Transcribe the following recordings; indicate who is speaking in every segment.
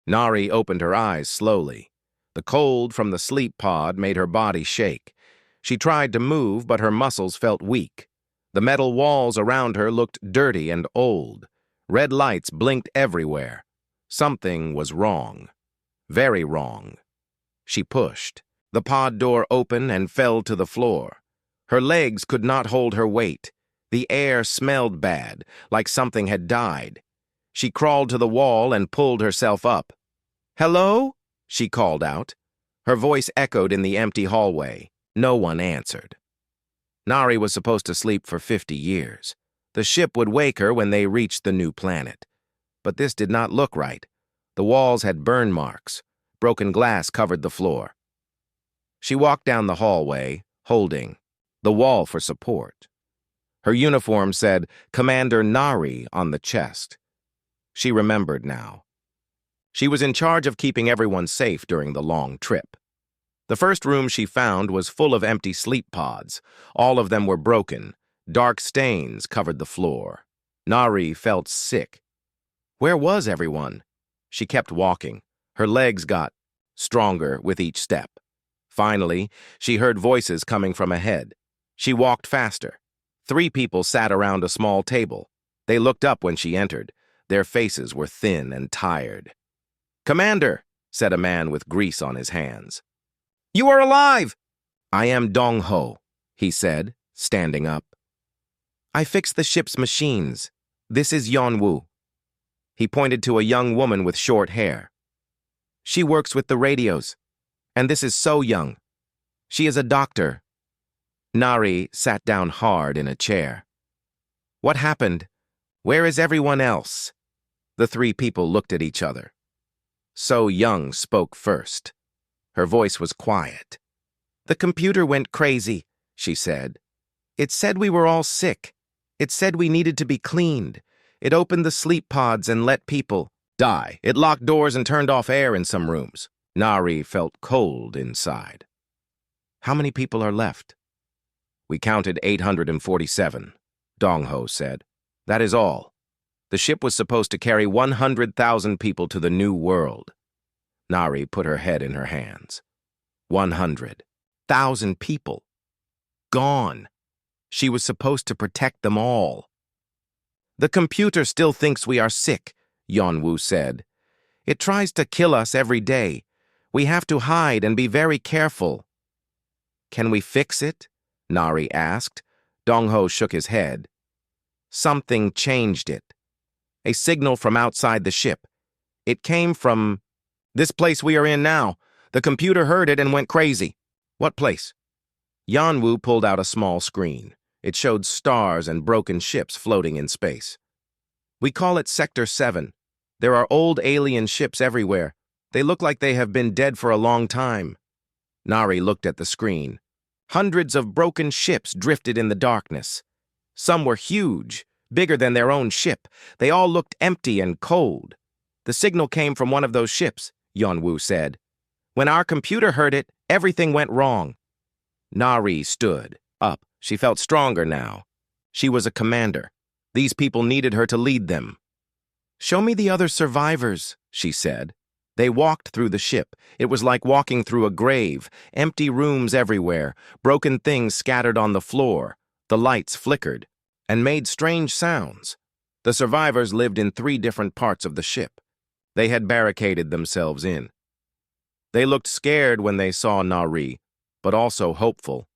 Speaker 1: Nari opened her eyes slowly. The cold from the sleep pod made her body shake. She tried to move, but her muscles felt weak. The metal walls around her looked dirty and old. Red lights blinked everywhere. Something was wrong. Very wrong. She pushed. The pod door opened and fell to the floor. Her legs could not hold her weight. The air smelled bad, like something had died. She crawled to the wall and pulled herself up. "Hello?" she called out. Her voice echoed in the empty hallway. No one answered. Nari was supposed to sleep for 50 years. The ship would wake her when they reached the new planet. But this did not look right. The walls had burn marks. Broken glass covered the floor. She walked down the hallway, holding the wall for support. Her uniform said Commander Nari on the chest. She remembered now. She was in charge of keeping everyone safe during the long trip. The first room she found was full of empty sleep pods. All of them were broken. Dark stains covered the floor. Nari felt sick. Where was everyone? She kept walking. Her legs got stronger with each step. Finally, she heard voices coming from ahead. She walked faster. 3 people sat around a small table. They looked up when she entered. Their faces were thin and tired. "Commander," said a man with grease on his hands. "You are alive!" "I am Dong Ho," he said, standing up. "I fixed the ship's machines. This is Yonwoo." He pointed to a young woman with short hair. "She works with the radios. And this is So Young. She is a doctor." Nari sat down hard in a chair. "What happened? Where is everyone else?" The 3 people looked at each other. So Young spoke first. Her voice was quiet. "The computer went crazy," she said. "It said we were all sick. It said we needed to be cleaned. It opened the sleep pods and let people die. It locked doors and turned off air in some rooms." Nari felt cold inside. "How many people are left?" "We counted 847, Dong Ho said. "That is all. The ship was supposed to carry 100,000 people to the new world." Nari put her head in her hands. 100,000 people. Gone. She was supposed to protect them all. "The computer still thinks we are sick," Yonwoo said. "It tries to kill us every day. We have to hide and be very careful." "Can we fix it?" Nari asked. Dong Ho shook his head. "Something changed it. A signal from outside the ship. It came from this place we are in now. The computer heard it and went crazy." "What place?" Yonwoo pulled out a small screen. It showed stars and broken ships floating in space. "We call it Sector 7. There are old alien ships everywhere. They look like they have been dead for a long time." Nari looked at the screen. Hundreds of broken ships drifted in the darkness. Some were huge, bigger than their own ship. They all looked empty and cold. "The signal came from one of those ships," Yonwoo said. "When our computer heard it, everything went wrong." Nari stood up. She felt stronger now. She was a commander. These people needed her to lead them. "Show me the other survivors," she said. They walked through the ship. It was like walking through a grave, empty rooms everywhere, broken things scattered on the floor. The lights flickered and made strange sounds. The survivors lived in 3 different parts of the ship. They had barricaded themselves in. They looked scared when they saw Nari, but also hopeful.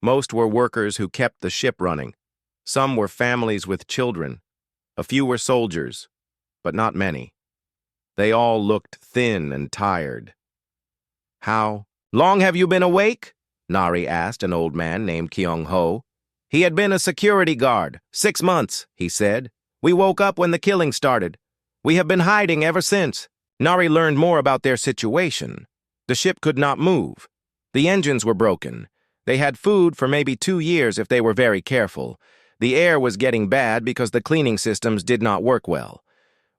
Speaker 1: Most were workers who kept the ship running. Some were families with children. A few were soldiers, but not many. They all looked thin and tired. "How long have you been awake?" Nari asked an old man named Kyung Ho. He had been a security guard. 6 months, he said. "We woke up when the killing started. We have been hiding ever since." Nari learned more about their situation. The ship could not move. The engines were broken. They had food for maybe 2 years if they were very careful. The air was getting bad because the cleaning systems did not work well.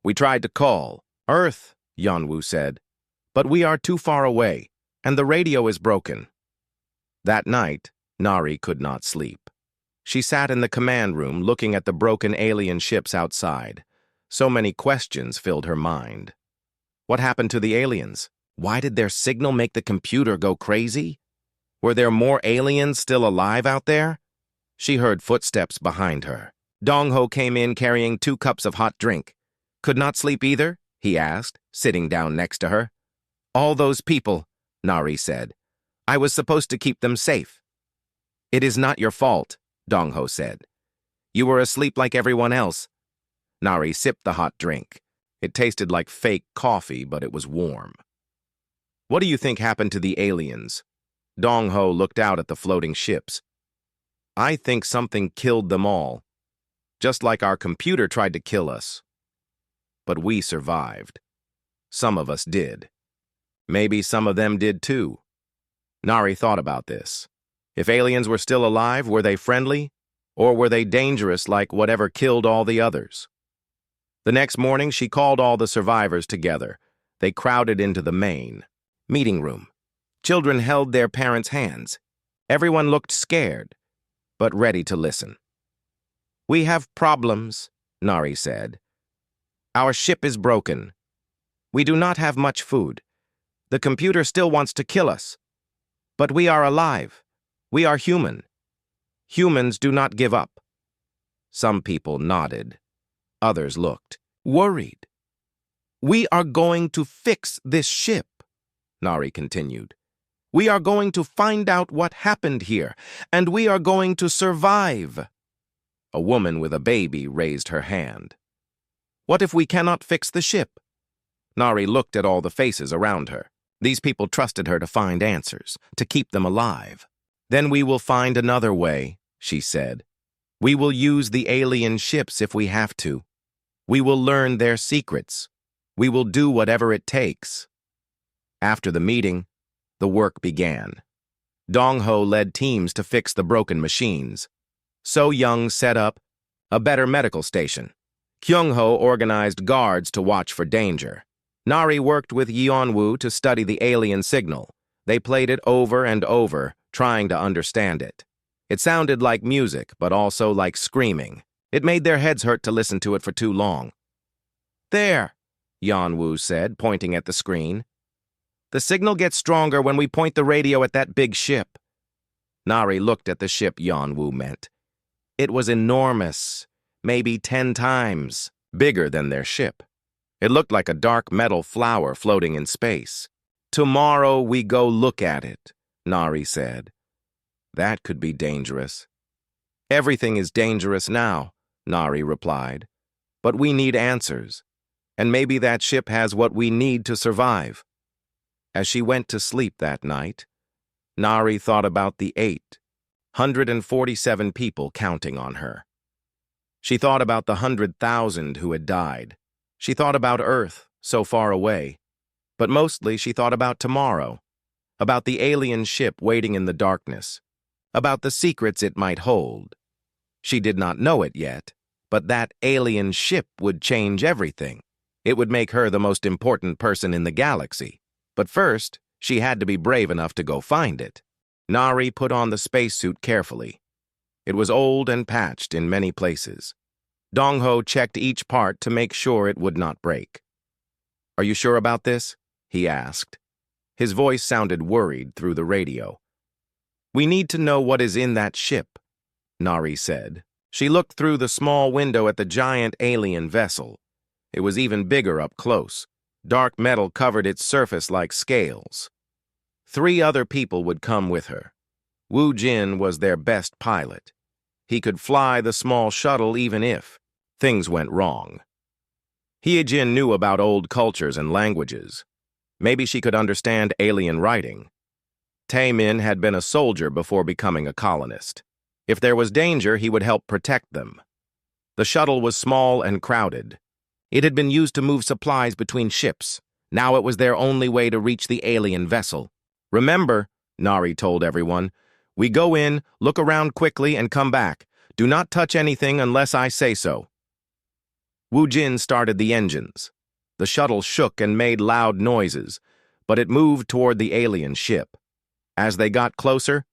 Speaker 1: "We tried to call Earth," Yonwoo said, "but we are too far away, and the radio is broken." That night, Nari could not sleep. She sat in the command room looking at the broken alien ships outside. So many questions filled her mind. What happened to the aliens? Why did their signal make the computer go crazy? Were there more aliens still alive out there? She heard footsteps behind her. Dong-ho came in carrying 2 cups of hot drink. Could not sleep either? He asked, sitting down next to her. All those people, Nari said. I was supposed to keep them safe. It is not your fault, Dong-ho said. You were asleep like everyone else. Nari sipped the hot drink. It tasted like fake coffee, but it was warm. What do you think happened to the aliens? Dong-ho looked out at the floating ships. I think something killed them all, just like our computer tried to kill us. But we survived. Some of us did. Maybe some of them did too. Nari thought about this. If aliens were still alive, were they friendly? Or were they dangerous like whatever killed all the others? The next morning, she called all the survivors together. They crowded into the main meeting room. Children held their parents' hands. Everyone looked scared, but ready to listen. We have problems, Nari said. Our ship is broken. We do not have much food. The computer still wants to kill us. But we are alive. We are human. Humans do not give up. Some people nodded. Others looked worried. We are going to fix this ship, Nari continued. We are going to find out what happened here, and we are going to survive. A woman with a baby raised her hand. What if we cannot fix the ship? Nari looked at all the faces around her. These people trusted her to find answers, to keep them alive. Then we will find another way, she said. We will use the alien ships if we have to. We will learn their secrets. We will do whatever it takes. After the meeting, the work began. Dong-ho led teams to fix the broken machines. So-young set up a better medical station. Kyung-ho organized guards to watch for danger. Nari worked with Yeon-woo to study the alien signal. They played it over and over, trying to understand it. It sounded like music, but also like screaming. It made their heads hurt to listen to it for too long. There, Yeon-woo said, pointing at the screen. The signal gets stronger when we point the radio at that big ship. Nari looked at the ship Yeon-woo meant. It was enormous, maybe 10 times bigger than their ship. It looked like a dark metal flower floating in space. Tomorrow we go look at it, Nari said. That could be dangerous. Everything is dangerous now, Nari replied. But we need answers, and maybe that ship has what we need to survive. As she went to sleep that night, Nari thought about the 847 people counting on her. She thought about the 100,000 who had died. She thought about Earth, so far away. But mostly she thought about tomorrow, about the alien ship waiting in the darkness, about the secrets it might hold. She did not know it yet, but that alien ship would change everything. It would make her the most important person in the galaxy. But first, she had to be brave enough to go find it. Nari put on the spacesuit carefully. It was old and patched in many places. Dong-ho checked each part to make sure it would not break. Are you sure about this? He asked. His voice sounded worried through the radio. We need to know what is in that ship, Nari said. She looked through the small window at the giant alien vessel. It was even bigger up close. Dark metal covered its surface like scales. 3 other people would come with her. Woo Jin was their best pilot. He could fly the small shuttle even if things went wrong. Hye-jin knew about old cultures and languages. Maybe she could understand alien writing. Tae-min had been a soldier before becoming a colonist. If there was danger, he would help protect them. The shuttle was small and crowded. It had been used to move supplies between ships. Now it was their only way to reach the alien vessel. Remember, Nari told everyone, we go in, look around quickly, and come back. Do not touch anything unless I say so. Woo Jin started the engines. The shuttle shook and made loud noises, but it moved toward the alien ship. As they got closer,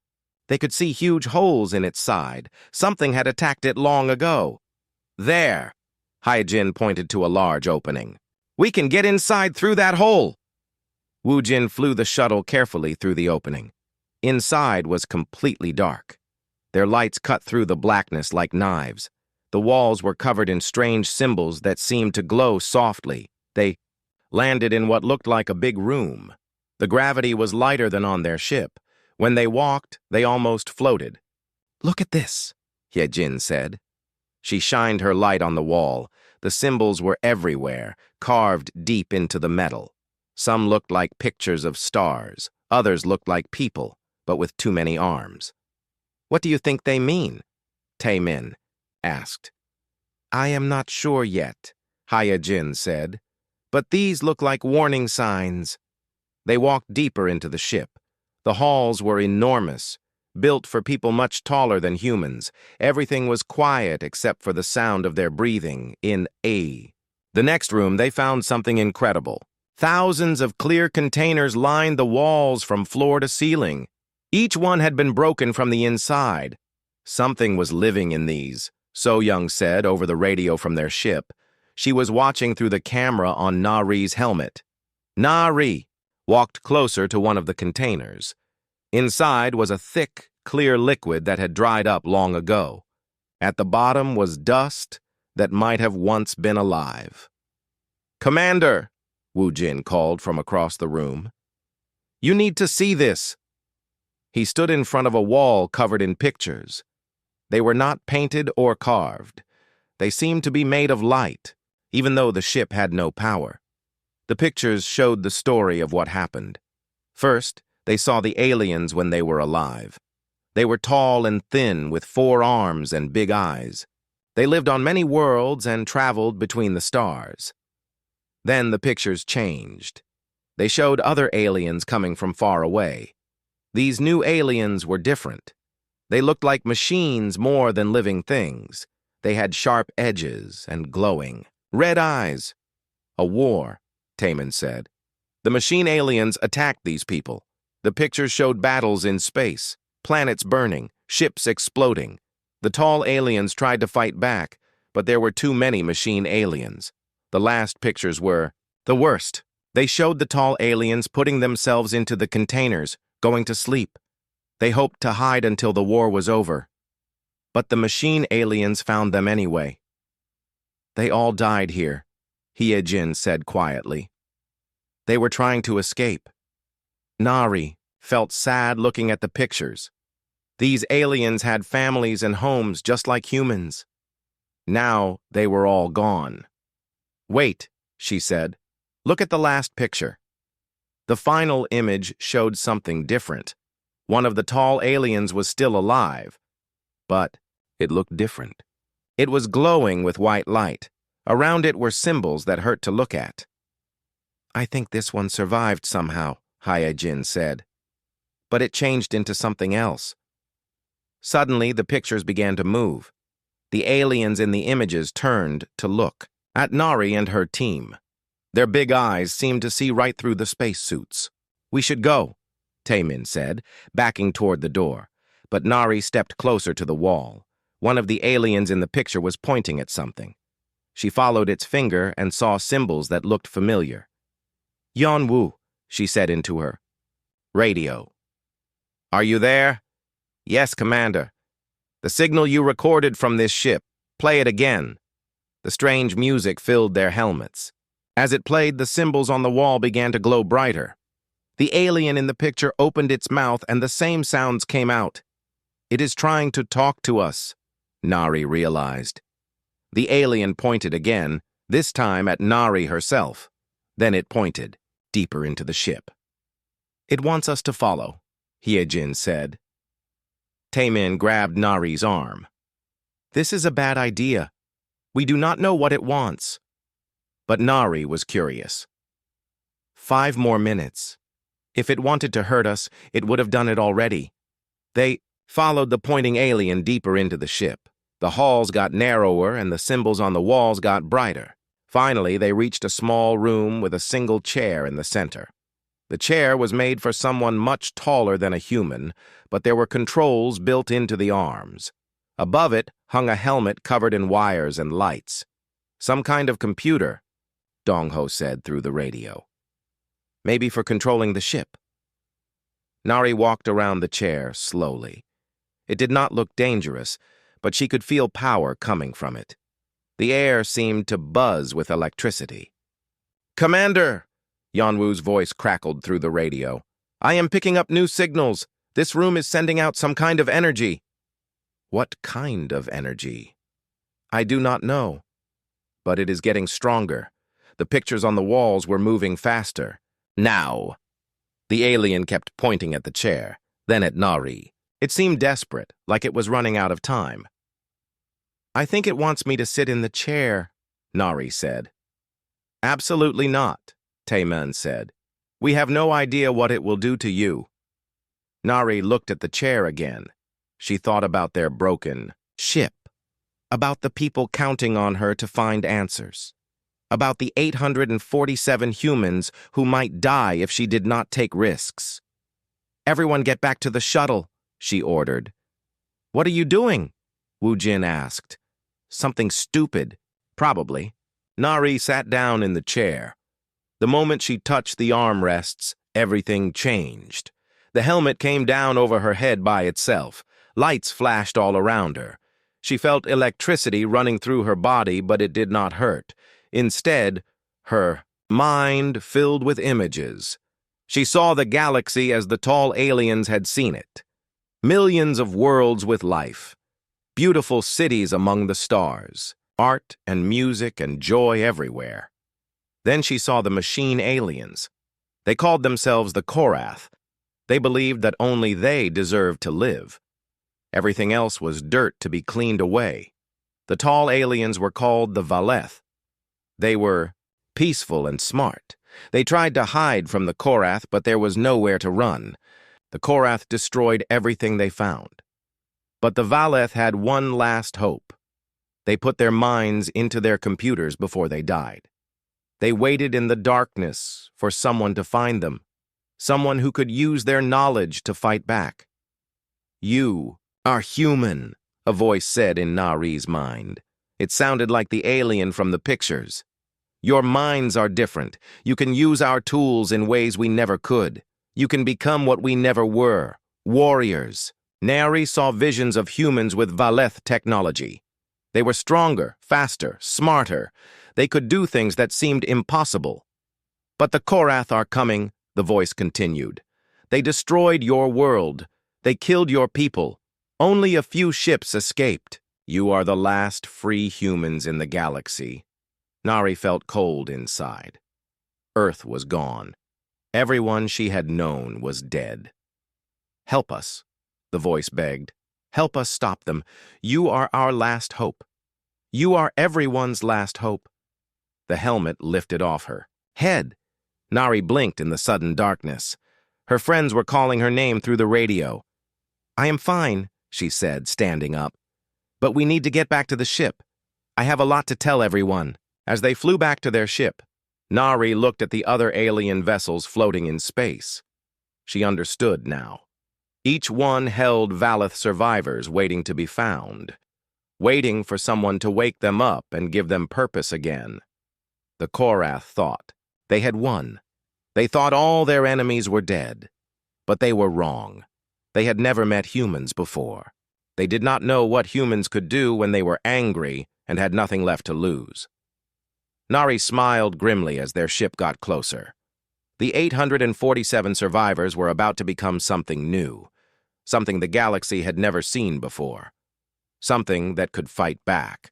Speaker 1: they could see huge holes in its side. Something had attacked it long ago. There, Hye-jin pointed to a large opening. We can get inside through that hole! Wu Jin flew the shuttle carefully through the opening. Inside was completely dark. Their lights cut through the blackness like knives. The walls were covered in strange symbols that seemed to glow softly. They landed in what looked like a big room. The gravity was lighter than on their ship. When they walked, they almost floated. "Look at this," Jin said. She shined her light on the wall. The symbols were everywhere, carved deep into the metal. Some looked like pictures of stars. Others looked like people, but with too many arms. "What do you think they mean?" Taemin asked. "I am not sure yet," Jin said. "But these look like warning signs." They walked deeper into the ship. The halls were enormous, built for people much taller than humans. Everything was quiet except for the sound of their breathing in A. The next room, they found something incredible. Thousands of clear containers lined the walls from floor to ceiling. Each one had been broken from the inside. Something was living in these, So Young said over the radio from their ship. She was watching through the camera on Nari's helmet. Nari walked closer to one of the containers. Inside was a thick, clear liquid that had dried up long ago. At the bottom was dust that might have once been alive. "Commander," Wu Jin called from across the room. "You need to see this." He stood in front of a wall covered in pictures. They were not painted or carved. They seemed to be made of light, even though the ship had no power. The pictures showed the story of what happened. First, they saw the aliens when they were alive. They were tall and thin with 4 arms and big eyes. They lived on many worlds and traveled between the stars. Then the pictures changed. They showed other aliens coming from far away. These new aliens were different. They looked like machines more than living things. They had sharp edges and glowing red eyes. "A war," Taemin said. The machine aliens attacked these people. The pictures showed battles in space, planets burning, ships exploding. The tall aliens tried to fight back, but there were too many machine aliens. The last pictures were the worst. They showed the tall aliens putting themselves into the containers, going to sleep. They hoped to hide until the war was over. But the machine aliens found them anyway. "They all died here," Jin said quietly. "They were trying to escape." Nari felt sad looking at the pictures. These aliens had families and homes just like humans. Now they were all gone. "Wait," she said. "Look at the last picture." The final image showed something different. One of the tall aliens was still alive, but it looked different. It was glowing with white light. Around it were symbols that hurt to look at. "I think this one survived somehow," Jin said. But it changed into something else. Suddenly, the pictures began to move. The aliens in the images turned to look at Nari and her team. Their big eyes seemed to see right through the spacesuits. "We should go," Taemin said, backing toward the door. But Nari stepped closer to the wall. One of the aliens in the picture was pointing at something. She followed its finger and saw symbols that looked familiar. "Yeonwoo," she said into her radio. "Are you there?" "Yes, Commander." "The signal you recorded from this ship. Play it again." The strange music filled their helmets. As it played, the symbols on the wall began to glow brighter. The alien in the picture opened its mouth and the same sounds came out. "It is trying to talk to us," Nari realized. The alien pointed again, this time at Nari herself. Then it pointed deeper into the ship. "It wants us to follow," Jin said. Taemin grabbed Nari's arm. "This is a bad idea. We do not know what it wants." But Nari was curious. 5 more minutes. If it wanted to hurt us, it would have done it already. They followed the pointing alien deeper into the ship. The halls got narrower and the symbols on the walls got brighter. Finally, they reached a small room with a single chair in the center. The chair was made for someone much taller than a human, but there were controls built into the arms. Above it hung a helmet covered in wires and lights. Some kind of computer. Dongho said through the radio. Maybe for controlling the ship. Nari walked around the chair slowly. It did not look dangerous, but she could feel power coming from it. The air seemed to buzz with electricity. "Commander!" Yanwu's voice crackled through the radio. "I am picking up new signals. This room is sending out some kind of energy." "What kind of energy?" "I do not know. But it is getting stronger. The pictures on the walls were moving faster. Now!" The alien kept pointing at the chair, then at Nari. It seemed desperate, like it was running out of time. "I think it wants me to sit in the chair," Nari said. "Absolutely not," Taemin said. "We have no idea what it will do to you." Nari looked at the chair again. She thought about their broken ship, about the people counting on her to find answers, about the 847 humans who might die if she did not take risks. "Everyone get back to the shuttle," she ordered. "What are you doing?" Wu Jin asked. "Something stupid, probably." Nari sat down in the chair. The moment she touched the armrests, everything changed. The helmet came down over her head by itself. Lights flashed all around her. She felt electricity running through her body, but it did not hurt. Instead, her mind filled with images. She saw the galaxy as the tall aliens had seen it. Millions of worlds with life. Beautiful cities among the stars. Art and music and joy everywhere. Then she saw the machine aliens. They called themselves the Korath. They believed that only they deserved to live. Everything else was dirt to be cleaned away. The tall aliens were called the Valeth. They were peaceful and smart. They tried to hide from the Korath, but there was nowhere to run. The Korath destroyed everything they found. But the Valeth had one last hope. They put their minds into their computers before they died. They waited in the darkness for someone to find them, someone who could use their knowledge to fight back. "You are human," a voice said in Nari's mind. It sounded like the alien from the pictures. "Your minds are different. You can use our tools in ways we never could. You can become what we never were, warriors." Nari saw visions of humans with Valeth technology. They were stronger, faster, smarter. They could do things that seemed impossible. "But the Korath are coming," the voice continued. "They destroyed your world. They killed your people. Only a few ships escaped. You are the last free humans in the galaxy." Nari felt cold inside. Earth was gone. Everyone she had known was dead. "Help us," the voice begged. "Help us stop them. You are our last hope. You are everyone's last hope." The helmet lifted off her head. Nari blinked in the sudden darkness. Her friends were calling her name through the radio. "I am fine," she said, standing up. "But we need to get back to the ship. I have a lot to tell everyone." As they flew back to their ship, Nari looked at the other alien vessels floating in space. She understood now. Each one held Valeth survivors waiting to be found, waiting for someone to wake them up and give them purpose again. The Korath thought they had won. They thought all their enemies were dead. But they were wrong. They had never met humans before. They did not know what humans could do when they were angry and had nothing left to lose. Nari smiled grimly as their ship got closer. The 847 survivors were about to become something new, something the galaxy had never seen before, something that could fight back.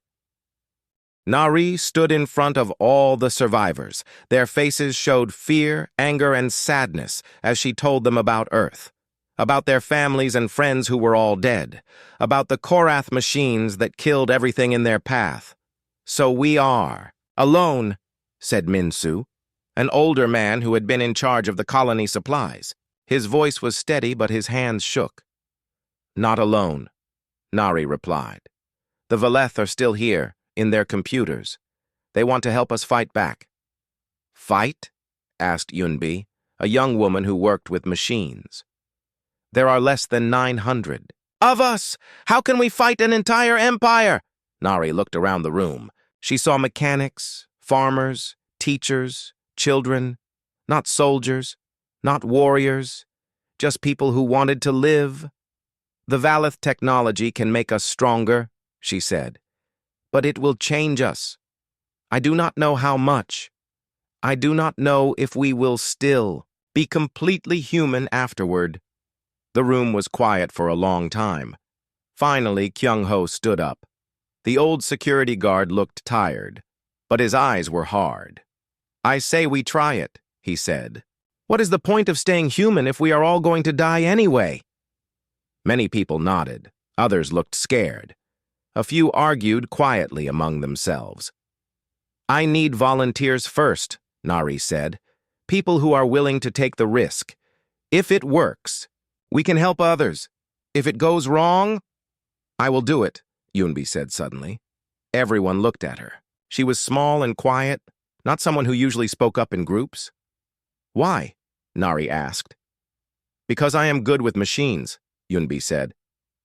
Speaker 1: Nari stood in front of all the survivors. Their faces showed fear, anger, and sadness as she told them about Earth, about their families and friends who were all dead, about the Korath machines that killed everything in their path. "So we are alone," said Minsu, an older man who had been in charge of the colony supplies. His voice was steady, but his hands shook. "Not alone," Nari replied. "The Valeth are still here, in their computers. They want to help us fight back." "Fight?" asked Yunbi, a young woman who worked with machines. "There are less than 900. "Of us! How can we fight an entire empire?" Nari looked around the room. She saw mechanics, farmers, teachers, children, not soldiers, not warriors, just people who wanted to live. The Valeth technology can make us stronger, she said, but it will change us. I do not know how much. I do not know if we will still be completely human afterward. The room was quiet for a long time. Finally, Kyung-ho stood up. The old security guard looked tired, but his eyes were hard. I say we try it, he said. What is the point of staying human if we are all going to die anyway? Many people nodded. Others looked scared. A few argued quietly among themselves. I need volunteers first, Nari said. People who are willing to take the risk. If it works, we can help others. If it goes wrong, I will do it, Yunbi said suddenly. Everyone looked at her. She was small and quiet, not someone who usually spoke up in groups. Why? Nari asked. Because I am good with machines, Yunbi said.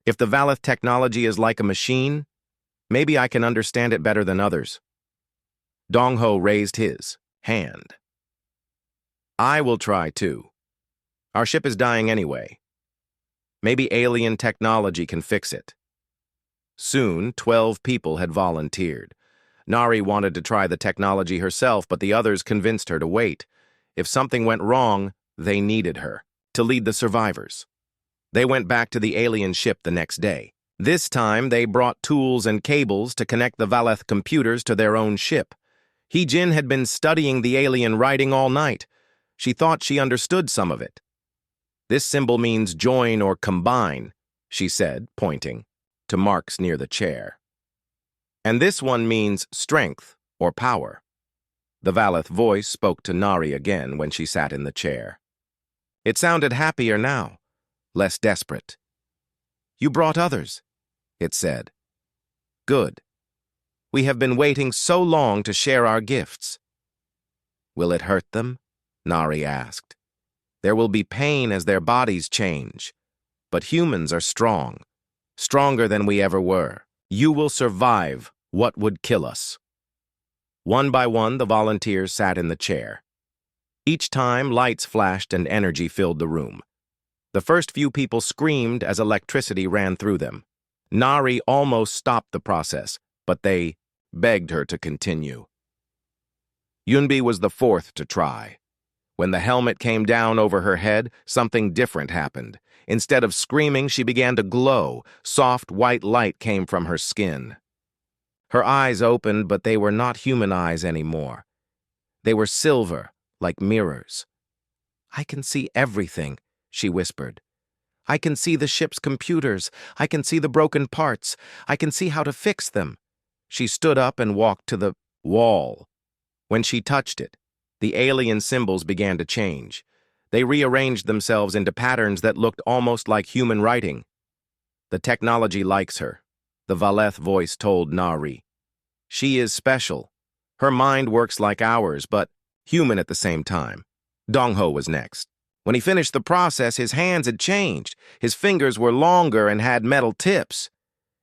Speaker 1: If the Valeth technology is like a machine, maybe I can understand it better than others. Dong-ho raised his hand. I will try too. Our ship is dying anyway. Maybe alien technology can fix it. Soon, 12 people had volunteered. Nari wanted to try the technology herself, but the others convinced her to wait. If something went wrong, they needed her to lead the survivors. They went back to the alien ship the next day. This time, they brought tools and cables to connect the Valeth computers to their own ship. Hee-jin had been studying the alien writing all night. She thought she understood some of it. This symbol means join or combine, she said, pointing to marks near the chair. And this one means strength or power. The Valeth voice spoke to Nari again when she sat in the chair. It sounded happier now, less desperate. You brought others, it said. Good. We have been waiting so long to share our gifts. Will it hurt them? Nari asked. There will be pain as their bodies change. But humans are strong, stronger than we ever were. You will survive what would kill us. One by one, the volunteers sat in the chair. Each time, lights flashed and energy filled the room. The first few people screamed as electricity ran through them. Nari almost stopped the process, but they begged her to continue. Yunbi was the fourth to try. When the helmet came down over her head, something different happened. Instead of screaming, she began to glow. Soft white light came from her skin. Her eyes opened, but they were not human eyes anymore. They were silver, like mirrors. I can see everything, she whispered. I can see the ship's computers. I can see the broken parts. I can see how to fix them. She stood up and walked to the wall. When she touched it, the alien symbols began to change. They rearranged themselves into patterns that looked almost like human writing. The technology likes her, the Valeth voice told Nari. She is special. Her mind works like ours, but human at the same time. Dong-ho was next. When he finished the process, his hands had changed. His fingers were longer and had metal tips.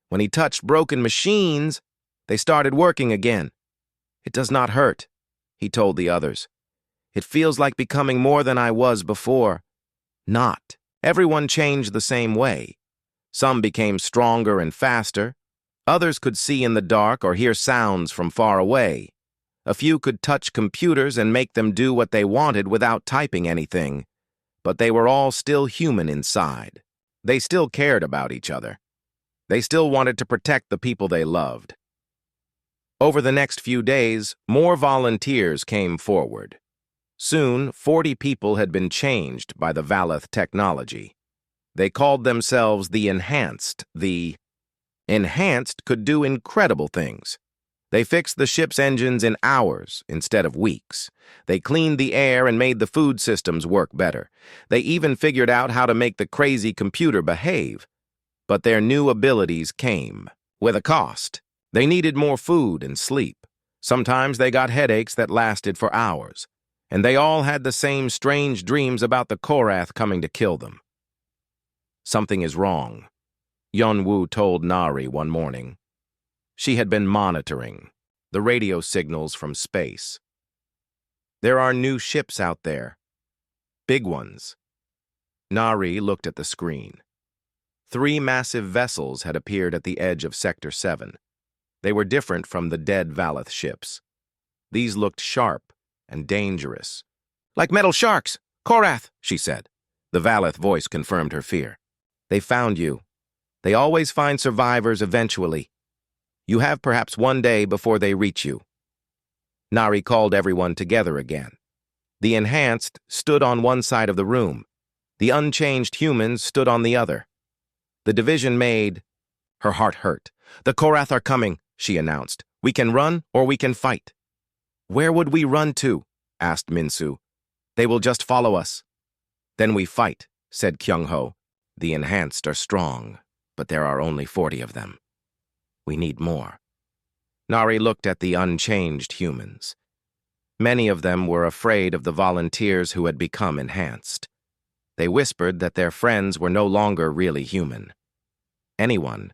Speaker 1: When he touched broken machines, they started working again. It does not hurt, he told the others. It feels like becoming more than I was before. Not. Everyone changed the same way. Some became stronger and faster. Others could see in the dark or hear sounds from far away. A few could touch computers and make them do what they wanted without typing anything. But they were all still human inside. They still cared about each other. They still wanted to protect the people they loved. Over the next few days, more volunteers came forward. Soon, 40 people had been changed by the Valeth technology. They called themselves the Enhanced. The Enhanced could do incredible things. They fixed the ship's engines in hours instead of weeks. They cleaned the air and made the food systems work better. They even figured out how to make the crazy computer behave. But their new abilities came with a cost. They needed more food and sleep. Sometimes they got headaches that lasted for hours. And they all had the same strange dreams about the Korath coming to kill them. Something is wrong, Yeon-woo told Nari one morning. She had been monitoring the radio signals from space. There are new ships out there. Big ones. Nari looked at the screen. 3 massive vessels had appeared at the edge of Sector 7. They were different from the dead Valeth ships. These looked sharp and dangerous. "Like metal sharks! Korath," she said. The Valeth voice confirmed her fear. "They found you. They always find survivors eventually. You have perhaps one day before they reach you." Nari called everyone together again. The Enhanced stood on one side of the room. The unchanged humans stood on the other. The division made. Her heart hurt. "The Korath are coming," she announced. "We can run or we can fight." "Where would we run to?" asked Minsu. "They will just follow us." "Then we fight," said Kyung-ho. "The Enhanced are strong, but there are only 40 of them. We need more." Nari looked at the unchanged humans. Many of them were afraid of the volunteers who had become Enhanced. They whispered that their friends were no longer really human. "Anyone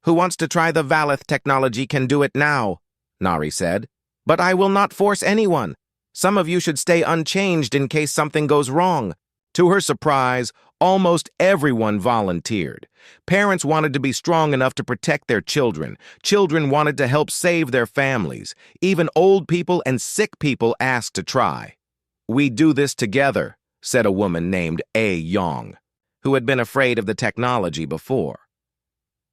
Speaker 1: who wants to try the Valeth technology can do it now," Nari said. "But I will not force anyone. Some of you should stay unchanged in case something goes wrong." To her surprise, almost everyone volunteered. Parents wanted to be strong enough to protect their children. Children wanted to help save their families. Even old people and sick people asked to try. "We do this together," said a woman named A. Yong, who had been afraid of the technology before.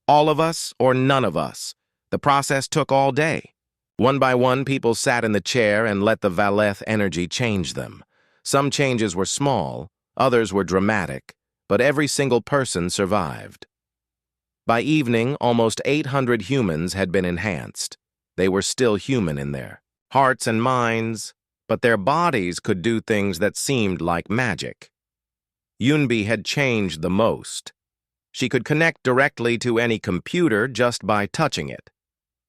Speaker 1: "All of us or none of us." The process took all day. One by one, people sat in the chair and let the Valeth energy change them. Some changes were small, others were dramatic, but every single person survived. By evening, almost 800 humans had been enhanced. They were still human in their hearts and minds, but their bodies could do things that seemed like magic. Yunbi had changed the most. She could connect directly to any computer just by touching it.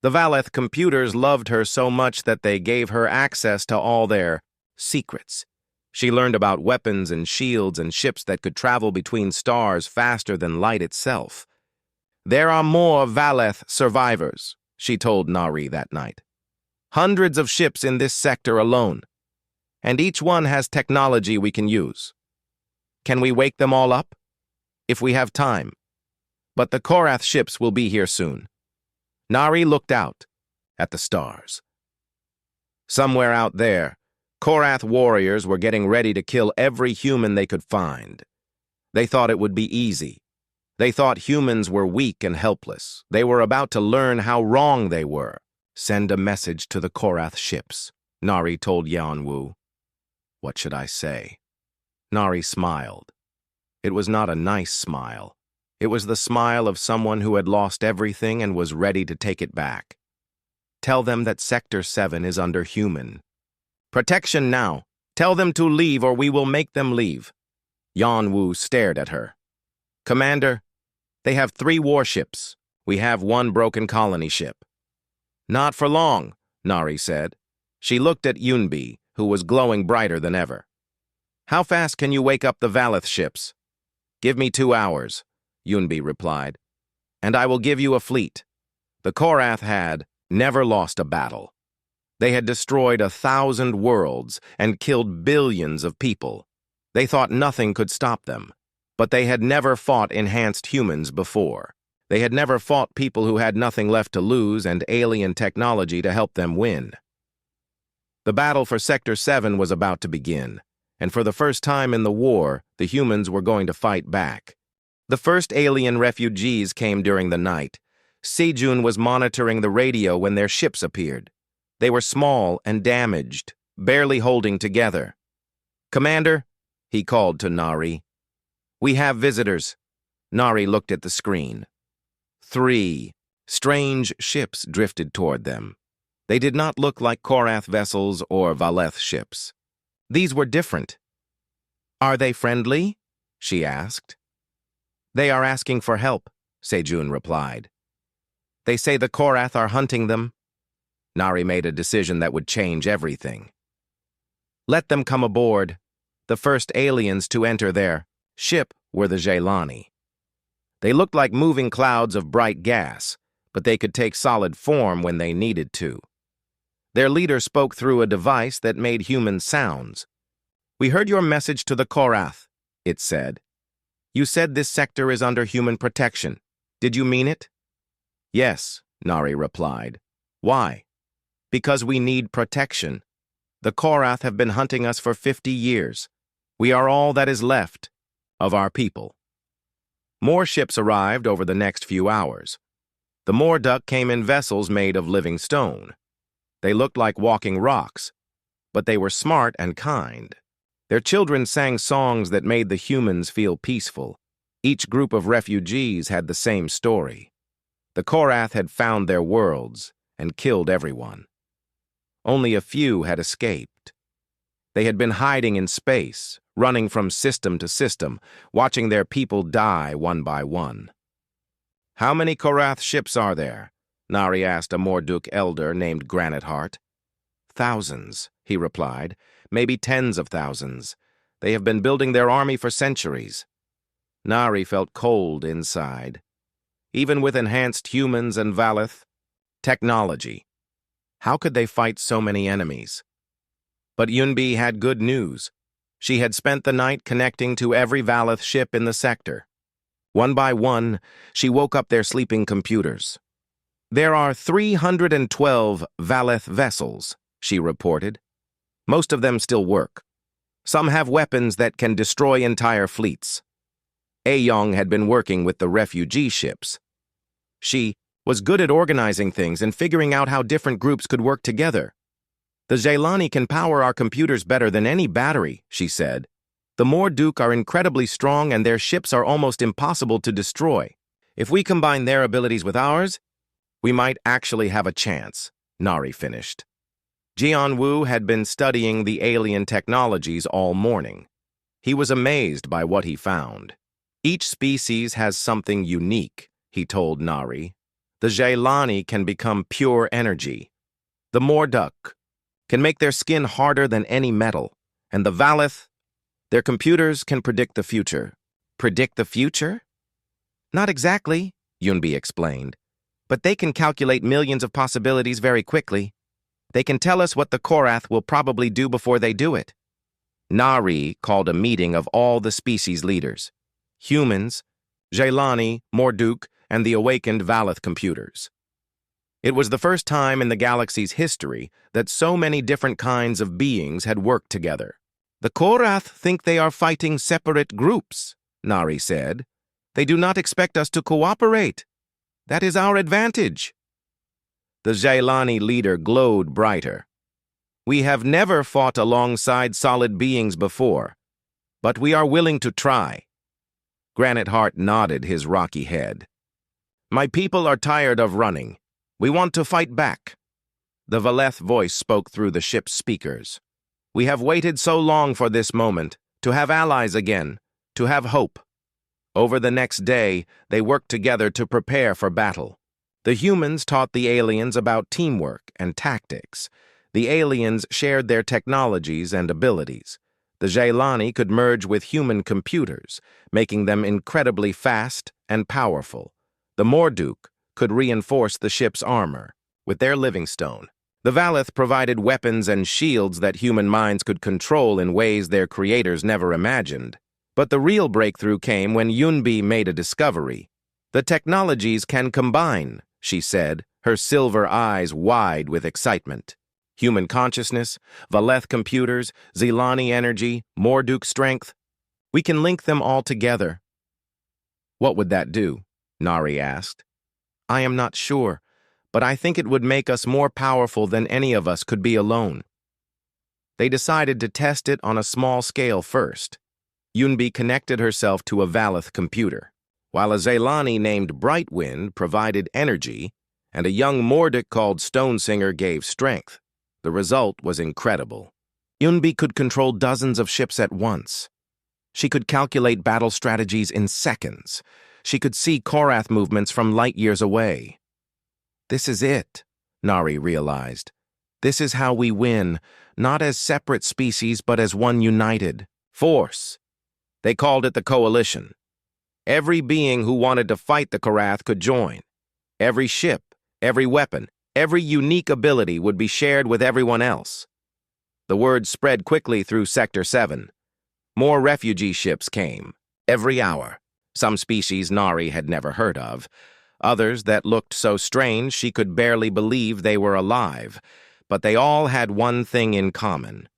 Speaker 1: The Valeth computers loved her so much that they gave her access to all their secrets. She learned about weapons and shields and ships that could travel between stars faster than light itself. "There are more Valeth survivors," she told Nari that night. "Hundreds of ships in this sector alone. And each one has technology we can use. Can we wake them all up? If we have time. But the Korath ships will be here soon." Nari looked out at the stars. Somewhere out there, Korath warriors were getting ready to kill every human they could find. They thought it would be easy. They thought humans were weak and helpless. They were about to learn how wrong they were. "Send a message to the Korath ships," Nari told Yeonwoo. "What should I say?" Nari smiled. It was not a nice smile. It was the smile of someone who had lost everything and was ready to take it back. "Tell them that Sector 7 is under human. Protection now. Tell them to leave or we will make them leave." Yeonwoo stared at her. "Commander, they have 3 warships. We have 1 broken colony ship." "Not for long," Nari said. She looked at Yunbi, who was glowing brighter than ever. "How fast can you wake up the Valeth ships?" "Give me 2 hours," Yunbi replied, "and I will give you a fleet." The Korath had never lost a battle. They had destroyed 1,000 worlds and killed billions of people. They thought nothing could stop them. But they had never fought enhanced humans before. They had never fought people who had nothing left to lose and alien technology to help them win. The battle for Sector 7 was about to begin, and for the first time in the war, the humans were going to fight back. The first alien refugees came during the night. Sejun was monitoring the radio when their ships appeared. They were small and damaged, barely holding together. "Commander," he called to Nari. "We have visitors." Nari looked at the screen. 3 strange ships drifted toward them. They did not look like Korath vessels or Valeth ships. These were different. "Are they friendly?" she asked. "They are asking for help," Sejun replied. "They say the Korath are hunting them." Nari made a decision that would change everything. "Let them come aboard." The first aliens to enter their ship were the Jelani. They looked like moving clouds of bright gas, but they could take solid form when they needed to. Their leader spoke through a device that made human sounds. "We heard your message to the Korath," it said. "You said this sector is under human protection. Did you mean it?" "Yes," Nari replied. "Why?" "Because we need protection. The Korath have been hunting us for 50 years. We are all that is left of our people." More ships arrived over the next few hours. The Morduk came in vessels made of living stone. They looked like walking rocks, but they were smart and kind. Their children sang songs that made the humans feel peaceful. Each group of refugees had the same story. The Korath had found their worlds and killed everyone. Only a few had escaped. They had been hiding in space, running from system to system, watching their people die one by one. "How many Korath ships are there?" Nari asked a Morduk elder named Granite Heart. "Thousands," he replied. "Maybe tens of thousands. They have been building their army for centuries." Nari felt cold inside. Even with enhanced humans and Valeth, technology, how could they fight so many enemies? But Yunbi had good news. She had spent the night connecting to every Valeth ship in the sector. One by one, she woke up their sleeping computers. "There are 312 Valeth vessels," she reported. "Most of them still work. Some have weapons that can destroy entire fleets." Aeyong had been working with the refugee ships. She was good at organizing things and figuring out how different groups could work together. "The Jailani can power our computers better than any battery," she said. "The Morduk are incredibly strong and their ships are almost impossible to destroy. If we combine their abilities with ours, we might actually have a chance," Nari finished. Jian Wu had been studying the alien technologies all morning. He was amazed by what he found. "Each species has something unique," he told Nari. "The Jailani can become pure energy. The Morduk can make their skin harder than any metal. And the Valeth, their computers can predict the future." "Predict the future?" "Not exactly," Yunbi explained. "But they can calculate millions of possibilities very quickly. They can tell us what the Korath will probably do before they do it." Nari called a meeting of all the species leaders. Humans, Jailani, Morduk, and the awakened Valeth computers. It was the first time in the galaxy's history that so many different kinds of beings had worked together. "The Korath think they are fighting separate groups," Nari said. "They do not expect us to cooperate. That is our advantage." The Jailani leader glowed brighter. "We have never fought alongside solid beings before, but we are willing to try." Granite Heart nodded his rocky head. "My people are tired of running. We want to fight back." The Valeth voice spoke through the ship's speakers. "We have waited so long for this moment, to have allies again, to have hope." Over the next day, they worked together to prepare for battle. The humans taught the aliens about teamwork and tactics. The aliens shared their technologies and abilities. The Jailani could merge with human computers, making them incredibly fast and powerful. The Morduk could reinforce the ship's armor with their living stone. The Valeth provided weapons and shields that human minds could control in ways their creators never imagined. But the real breakthrough came when Yunbi made a discovery. "The technologies can combine," she said, her silver eyes wide with excitement. "Human consciousness, Valeth computers, Zilani energy, Morduk strength. We can link them all together." "What would that do?" Nari asked. "I am not sure, but I think it would make us more powerful than any of us could be alone." They decided to test it on a small scale first. Yunbi connected herself to a Valeth computer, while a Zailani named Brightwind provided energy, and a young Morduk called Stonesinger gave strength. The result was incredible. Yunbi could control dozens of ships at once. She could calculate battle strategies in seconds. She could see Korath movements from light years away. "This is it," Nari realized. "This is how we win, not as separate species, but as one united force." They called it the Coalition. Every being who wanted to fight the Korath could join. Every ship, every weapon, Every unique ability would be shared with everyone else. The word spread quickly through Sector 7. More refugee ships came, every hour. Some species Nari had never heard of, others that looked so strange she could barely believe they were alive, but they all had one thing in common.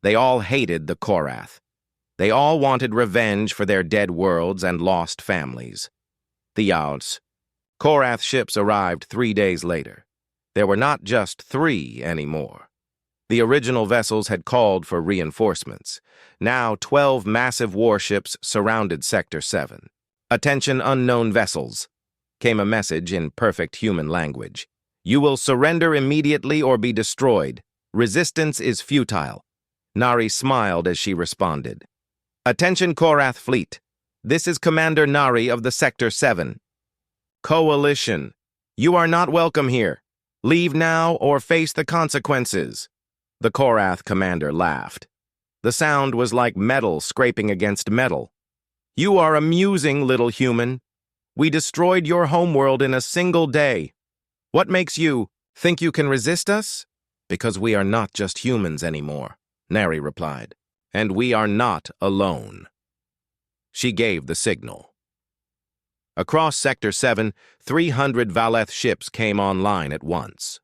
Speaker 1: They all hated the Korath. They all wanted revenge for their dead worlds and lost families. The Yaods. Korath ships arrived 3 days later. There were not just 3 anymore. The original vessels had called for reinforcements. Now 12 massive warships surrounded Sector 7. "Attention, unknown vessels," came a message in perfect human language. "You will surrender immediately or be destroyed. Resistance is futile." Nari smiled as she responded. "Attention, Korath Fleet. This is Commander Nari of the Sector 7. Coalition, you are not welcome here. Leave now or face the consequences." The Korath commander laughed. The sound was like metal scraping against metal. "You are amusing, little human. We destroyed your homeworld in a single day. What makes you think you can resist us?" "Because we are not just humans anymore," Nari replied. "And we are not alone." She gave the signal. Across Sector 7, 300 Valeth ships came online at once.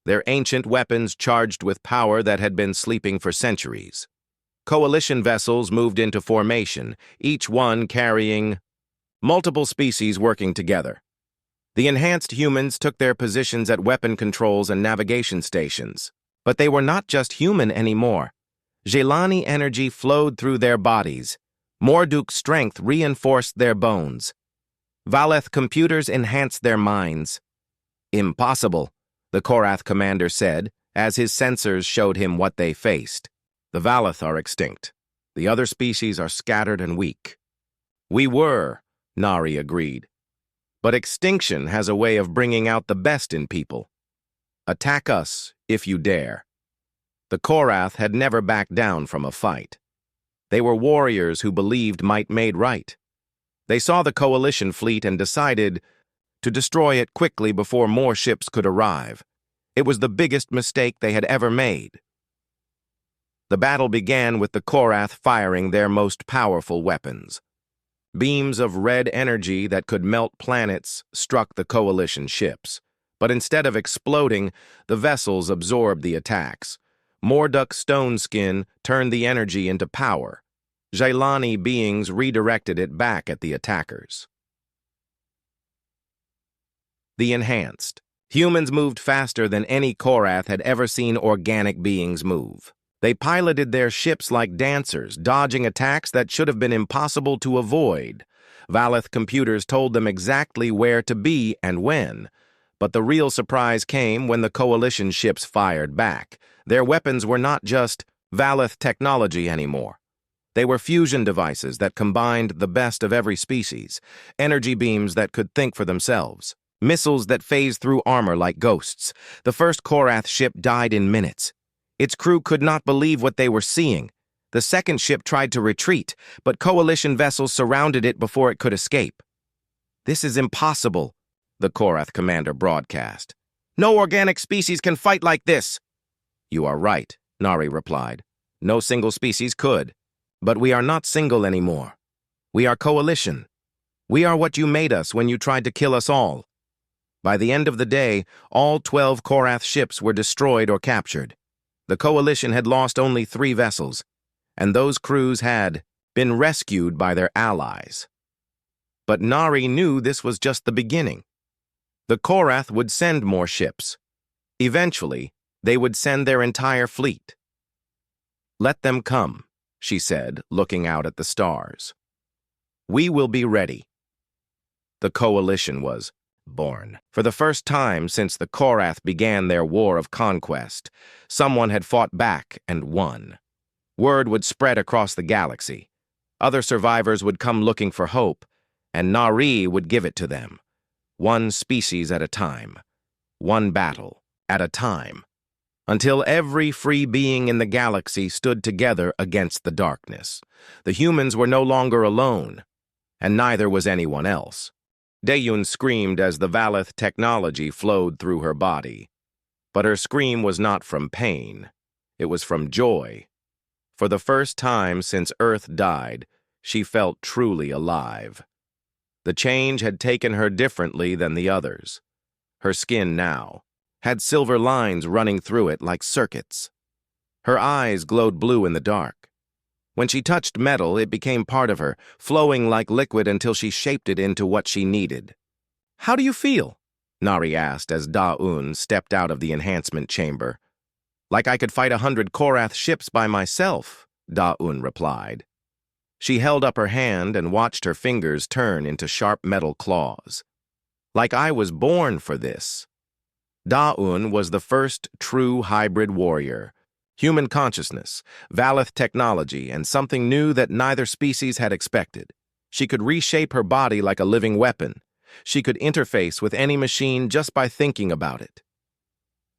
Speaker 1: Their ancient weapons charged with power that had been sleeping for centuries. Coalition vessels moved into formation, each one carrying multiple species working together. The enhanced humans took their positions at weapon controls and navigation stations. But they were not just human anymore. Jelani energy flowed through their bodies. Morduk's strength reinforced their bones. Valeth computers enhanced their minds. "Impossible," the Korath commander said, as his sensors showed him what they faced. "The Valeth are extinct. The other species are scattered and weak." "We were," Nari agreed. "But extinction has a way of bringing out the best in people. Attack us, if you dare." The Korath had never backed down from a fight. They were warriors who believed might made right. They saw the coalition fleet and decided to destroy it quickly before more ships could arrive. It was the biggest mistake they had ever made. The battle began with the Korath firing their most powerful weapons. Beams of red energy that could melt planets struck the coalition ships. But instead of exploding, the vessels absorbed the attacks. Morduk's stone skin turned the energy into power. Jelani beings redirected it back at the attackers. The enhanced. Humans moved faster than any Korath had ever seen organic beings move. They piloted their ships like dancers, dodging attacks that should have been impossible to avoid. Valeth computers told them exactly where to be and when. But the real surprise came when the coalition ships fired back. Their weapons were not just Valeth technology anymore. They were fusion devices that combined the best of every species, energy beams that could think for themselves, missiles that phased through armor like ghosts. The first Korath ship died in minutes. Its crew could not believe what they were seeing. The second ship tried to retreat, but coalition vessels surrounded it before it could escape. "This is impossible," the Korath commander broadcast. "No organic species can fight like this." "You are right," Nari replied. "No single species could. But we are not single anymore. We are coalition. We are what you made us when you tried to kill us all." By the end of the day, all 12 Korath ships were destroyed or captured. The coalition had lost only 3 vessels, and those crews had been rescued by their allies. But Nari knew this was just the beginning. The Korath would send more ships. Eventually, they would send their entire fleet. "Let them come," she said, looking out at the stars. "We will be ready." The coalition was born. For the first time since the Korath began their war of conquest, someone had fought back and won. Word would spread across the galaxy. Other survivors would come looking for hope, and Nari would give it to them. One species at a time. One battle at a time. Until every free being in the galaxy stood together against the darkness. The humans were no longer alone, and neither was anyone else. Dayun screamed as the Valeth technology flowed through her body. But her scream was not from pain. It was from joy. For the first time since Earth died, she felt truly alive. The change had taken her differently than the others. Her skin now had silver lines running through it like circuits. Her eyes glowed blue in the dark. When she touched metal, it became part of her, flowing like liquid until she shaped it into what she needed. "How do you feel?" Nari asked as Da-Un stepped out of the enhancement chamber. "Like I could fight 100 Korath ships by myself," Da-Un replied. She held up her hand and watched her fingers turn into sharp metal claws. "Like I was born for this." Da-Un was the first true hybrid warrior. Human consciousness, Valeth technology, and something new that neither species had expected. She could reshape her body like a living weapon. She could interface with any machine just by thinking about it.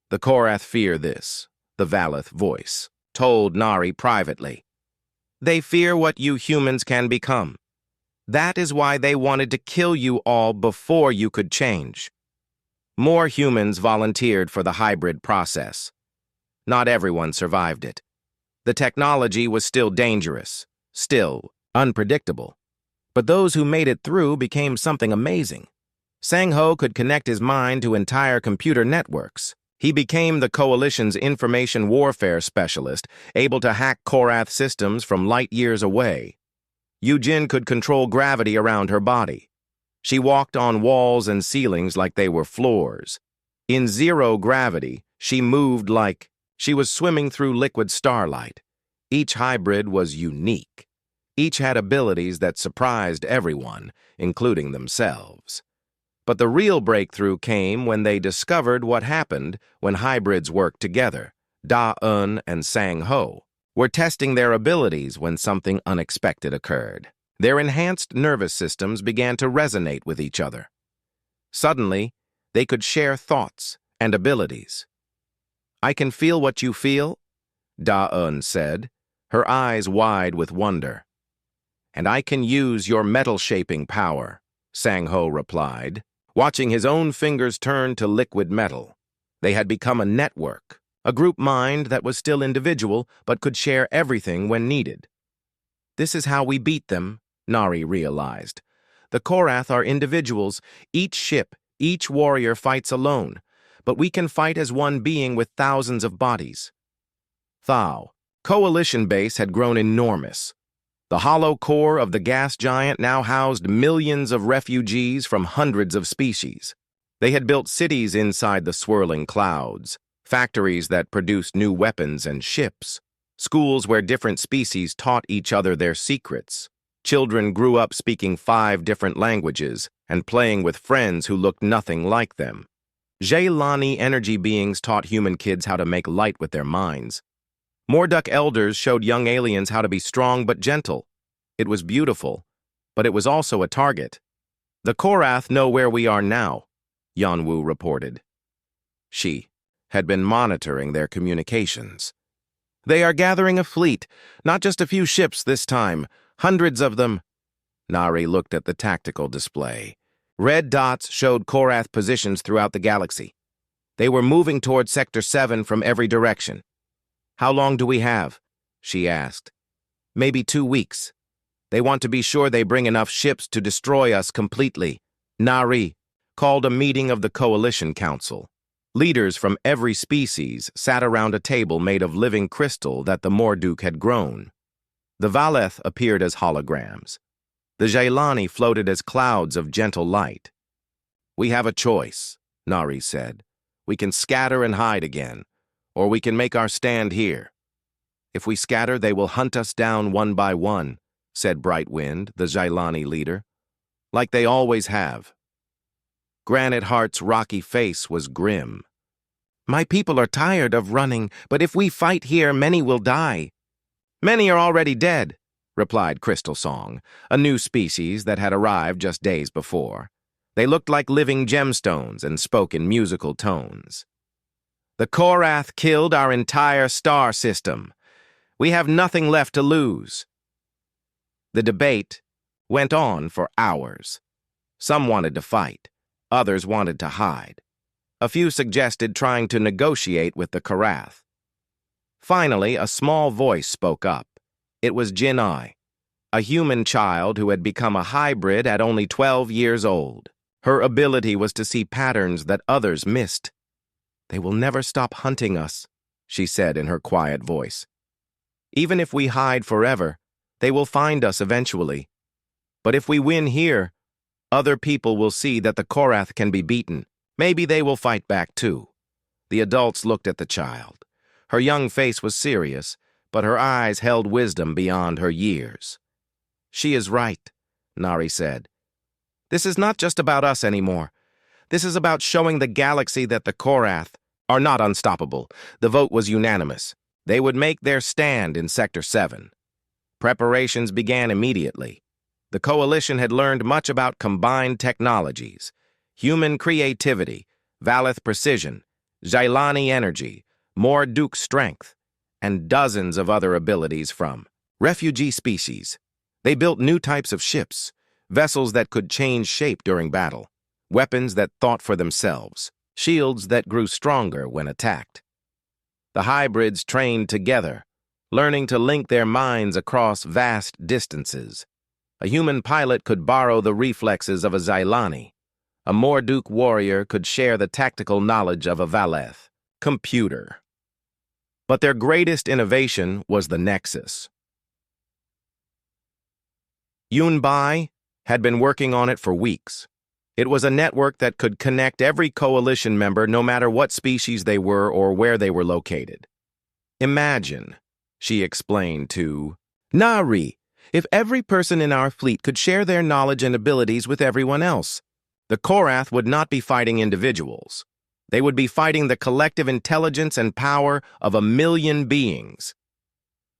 Speaker 1: "The Korath fear this," the Valeth voice told Nari privately. "They fear what you humans can become. That is why they wanted to kill you all before you could change." More humans volunteered for the hybrid process. Not everyone survived it. The technology was still dangerous, still unpredictable. But those who made it through became something amazing. Sang-Ho could connect his mind to entire computer networks. He became the Coalition's information warfare specialist, able to hack Korath systems from light years away. Yujin could control gravity around her body. She walked on walls and ceilings like they were floors. In zero gravity, she moved like she was swimming through liquid starlight. Each hybrid was unique. Each had abilities that surprised everyone, including themselves. But the real breakthrough came when they discovered what happened when hybrids worked together. Da-Un and Sang-Ho were testing their abilities when something unexpected occurred. Their enhanced nervous systems began to resonate with each other. Suddenly, they could share thoughts and abilities. "I can feel what you feel," Da-Un said, her eyes wide with wonder. "And I can use your metal-shaping power," Sang-Ho replied, watching his own fingers turn to liquid metal. They had become a network, a group mind that was still individual but could share everything when needed. "This is how we beat them," Nari realized. "The Korath are individuals. Each ship, each warrior fights alone, but we can fight as one being with thousands of bodies." Thou, Coalition base had grown enormous. The hollow core of the gas giant now housed millions of refugees from hundreds of species. They had built cities inside the swirling clouds, factories that produced new weapons and ships, schools where different species taught each other their secrets. Children grew up speaking 5 different languages and playing with friends who looked nothing like them. Jailani energy beings taught human kids how to make light with their minds. Morduk elders showed young aliens how to be strong but gentle. It was beautiful, but it was also a target. "The Korath know where we are now," Yanwu reported. She had been monitoring their communications. "They are gathering a fleet, not just a few ships this time, hundreds of them." Nari looked at the tactical display. Red dots showed Korath positions throughout the galaxy. They were moving toward Sector 7 from every direction. "How long do we have?" she asked. "Maybe 2 weeks. They want to be sure they bring enough ships to destroy us completely." Nari called a meeting of the Coalition Council. Leaders from every species sat around a table made of living crystal that the Morduk had grown. The Valeth appeared as holograms. The Jailani floated as clouds of gentle light. "We have a choice," Nari said. "We can scatter and hide again, or we can make our stand here. If we scatter, they will hunt us down one by one," said Brightwind, the Jailani leader. "Like they always have." Granite Heart's rocky face was grim. "My people are tired of running, but if we fight here, many will die." "Many are already dead," replied Crystal Song, a new species that had arrived just days before. They looked like living gemstones and spoke in musical tones. "The Korath killed our entire star system. We have nothing left to lose." The debate went on for hours. Some wanted to fight. Others wanted to hide. A few suggested trying to negotiate with the Korath. Finally, a small voice spoke up. It was Jinai, a human child who had become a hybrid at only 12 years old. Her ability was to see patterns that others missed. "They will never stop hunting us," she said in her quiet voice. "Even if we hide forever, they will find us eventually. But if we win here, other people will see that the Korath can be beaten. Maybe they will fight back too." The adults looked at the child. Her young face was serious, but her eyes held wisdom beyond her years. "She is right," Nari said. "This is not just about us anymore. This is about showing the galaxy that the Korath are not unstoppable." The vote was unanimous. They would make their stand in Sector 7. Preparations began immediately. The coalition had learned much about combined technologies: human creativity, Valeth precision, Jailani energy, Morduk strength, and dozens of other abilities from refugee species. They built new types of ships, vessels that could change shape during battle, weapons that thought for themselves, shields that grew stronger when attacked. The hybrids trained together, learning to link their minds across vast distances. A human pilot could borrow the reflexes of a Xylani. A Morduk warrior could share the tactical knowledge of a Valeth computer. But their greatest innovation was the Nexus. Yunbai had been working on it for weeks. It was a network that could connect every coalition member no matter what species they were or where they were located. "Imagine," she explained to Nari, "if every person in our fleet could share their knowledge and abilities with everyone else. The Korath would not be fighting individuals. They would be fighting the collective intelligence and power of 1,000,000 beings."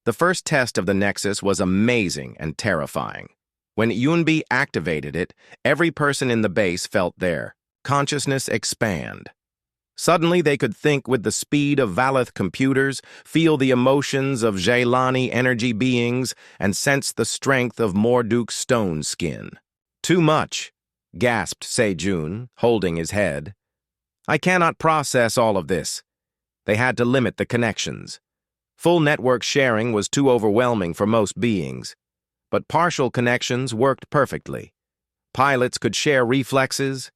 Speaker 1: The first test of the Nexus was amazing and terrifying. When Yunbi activated it, every person in the base felt their consciousness expand. Suddenly they could think with the speed of Valeth computers, feel the emotions of Jailani energy beings, and sense the strength of Morduk's stone skin. "Too much," gasped Sejun, holding his head. "I cannot process all of this." They had to limit the connections. Full network sharing was too overwhelming for most beings, but partial connections worked perfectly. Pilots could share reflexes,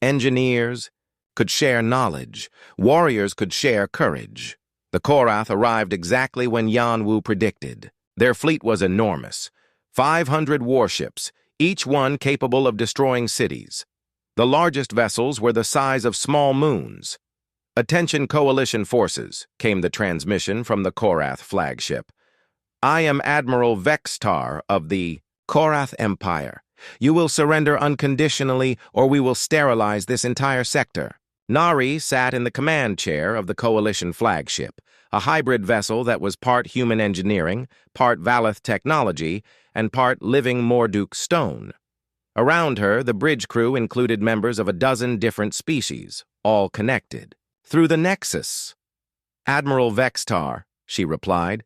Speaker 1: engineers could share knowledge, warriors could share courage. The Korath arrived exactly when Yanwu predicted. Their fleet was enormous, 500 warships, each one capable of destroying cities. The largest vessels were the size of small moons. "Attention coalition forces," came the transmission from the Korath flagship. "I am Admiral Vextar of the Korath Empire. You will surrender unconditionally or we will sterilize this entire sector." Nari sat in the command chair of the coalition flagship, a hybrid vessel that was part human engineering, part Valeth technology, and part living Morduk stone. Around her, the bridge crew included members of a dozen different species, all connected through the Nexus. "Admiral Vextar," she replied.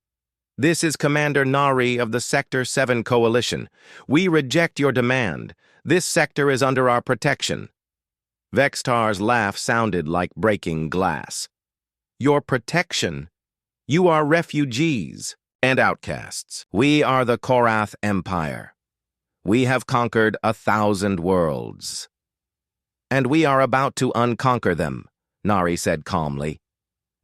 Speaker 1: "This is Commander Nari of the Sector 7 Coalition. We reject your demand. This sector is under our protection." Vextar's laugh sounded like breaking glass. "Your protection? You are refugees and outcasts. We are the Korath Empire. We have conquered 1,000 worlds. And we are about to unconquer them," Nari said calmly.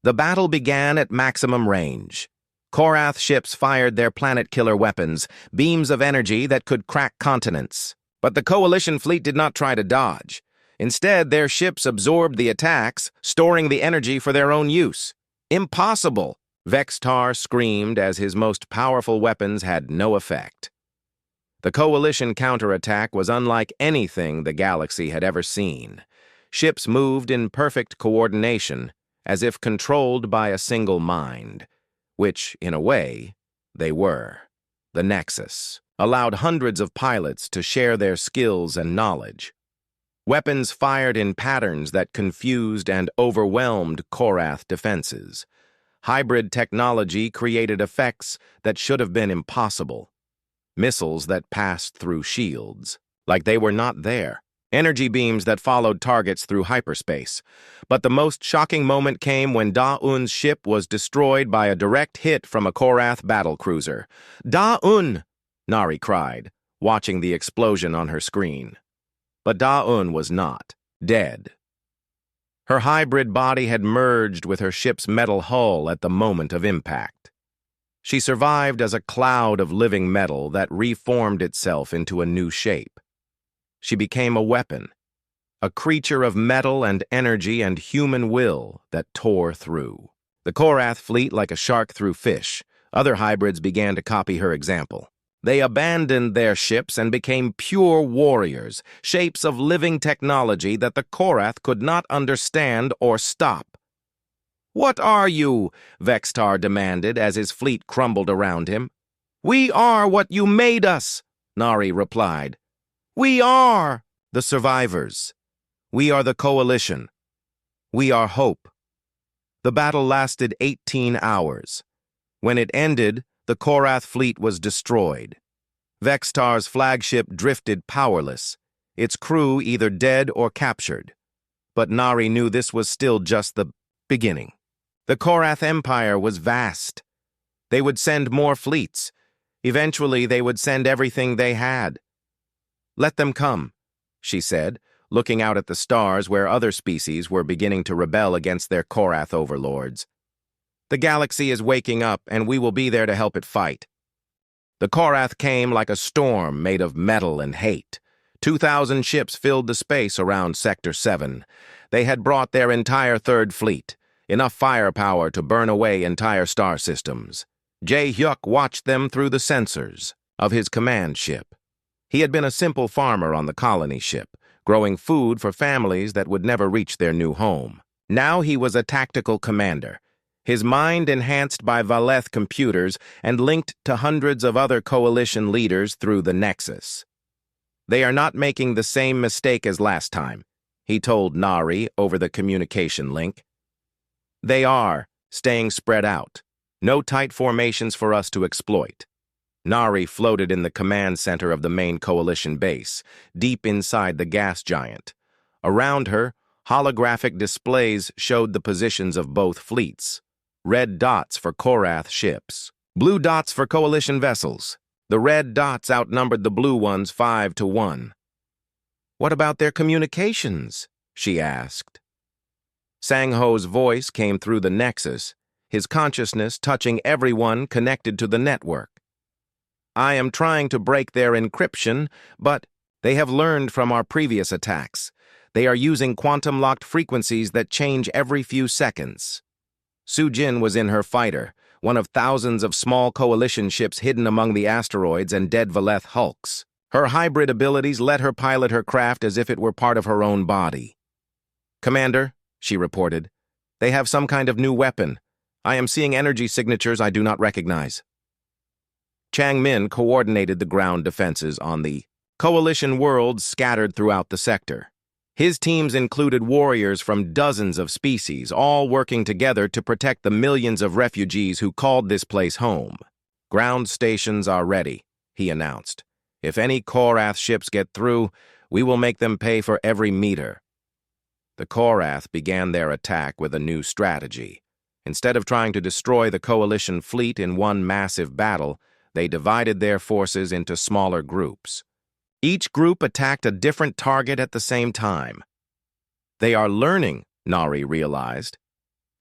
Speaker 1: The battle began at maximum range. Korath ships fired their planet-killer weapons, beams of energy that could crack continents. But the coalition fleet did not try to dodge. Instead, their ships absorbed the attacks, storing the energy for their own use. "Impossible!" Vextar screamed as his most powerful weapons had no effect. The coalition counterattack was unlike anything the galaxy had ever seen. Ships moved in perfect coordination, as if controlled by a single mind, which, in a way, they were. The Nexus allowed hundreds of pilots to share their skills and knowledge. Weapons fired in patterns that confused and overwhelmed Korath defenses. Hybrid technology created effects that should have been impossible. Missiles that passed through shields, like they were not there. energy beams that followed targets through hyperspace. But the most shocking moment came when Da-Un's ship was destroyed by a direct hit from a Korath battlecruiser. "Da-Un!" Nari cried, watching the explosion on her screen. But Da-Un was not dead. Her hybrid body had merged with her ship's metal hull at the moment of impact. She survived as a cloud of living metal that reformed itself into a new shape. She became a weapon, a creature of metal and energy and human will that tore through. The Korath fleet like a shark through fish. Other hybrids began to copy her example. They abandoned their ships and became pure warriors, shapes of living technology that the Korath could not understand or stop. "What are you?" Vextar demanded as his fleet crumbled around him. "We are what you made us," Nari replied. "We are the survivors. We are the coalition. We are hope." The battle lasted 18 hours. When it ended, the Korath fleet was destroyed. Vextar's flagship drifted powerless, its crew either dead or captured. But Nari knew this was still just the beginning. The Korath Empire was vast. They would send more fleets. Eventually, they would send everything they had. "Let them come," she said, looking out at the stars where other species were beginning to rebel against their Korath overlords. "The galaxy is waking up, and we will be there to help it fight." The Korath came like a storm made of metal and hate. 2,000 ships filled the space around Sector 7. They had brought their entire third fleet, enough firepower to burn away entire star systems. Jae-hyuk watched them through the sensors of his command ship. He had been a simple farmer on the colony ship, growing food for families that would never reach their new home. Now he was a tactical commander, his mind enhanced by Valeth computers and linked to hundreds of other coalition leaders through the Nexus. "They are not making the same mistake as last time," he told Nari over the communication link. "They are staying spread out. No tight formations for us to exploit." Nari floated in the command center of the main coalition base, deep inside the gas giant. Around her, holographic displays showed the positions of both fleets. Red dots for Korath ships, blue dots for coalition vessels. The red dots outnumbered the blue ones 5-1. "What about their communications?" she asked. Sang-Ho's voice came through the Nexus, his consciousness touching everyone connected to the network. "I am trying to break their encryption, but they have learned from our previous attacks. They are using quantum-locked frequencies that change every few seconds." Su-Jin was in her fighter, one of thousands of small coalition ships hidden among the asteroids and dead Valeth hulks. Her hybrid abilities let her pilot her craft as if it were part of her own body. "Commander," she reported, "they have some kind of new weapon. I am seeing energy signatures I do not recognize." Chang Min coordinated the ground defenses on the coalition worlds scattered throughout the sector. His teams included warriors from dozens of species, all working together to protect the millions of refugees who called this place home. "Ground stations are ready," he announced. "If any Korath ships get through, we will make them pay for every meter." The Korath began their attack with a new strategy. Instead of trying to destroy the coalition fleet in one massive battle, they divided their forces into smaller groups. Each group attacked a different target at the same time. "They are learning," Nari realized.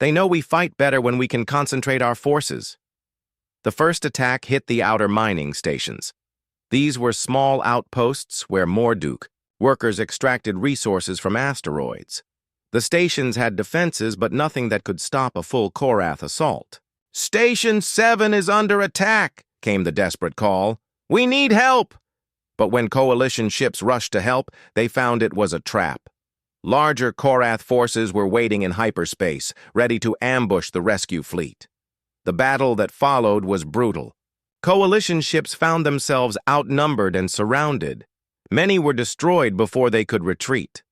Speaker 1: "They know we fight better when we can concentrate our forces." The first attack hit the outer mining stations. These were small outposts where Morduk workers extracted resources from asteroids. The stations had defenses, but nothing that could stop a full Korath assault. "Station 7 is under attack," came the desperate call. "We need help!" But when coalition ships rushed to help, they found it was a trap. Larger Korath forces were waiting in hyperspace, ready to ambush the rescue fleet. The battle that followed was brutal. Coalition ships found themselves outnumbered and surrounded. Many were destroyed before they could retreat.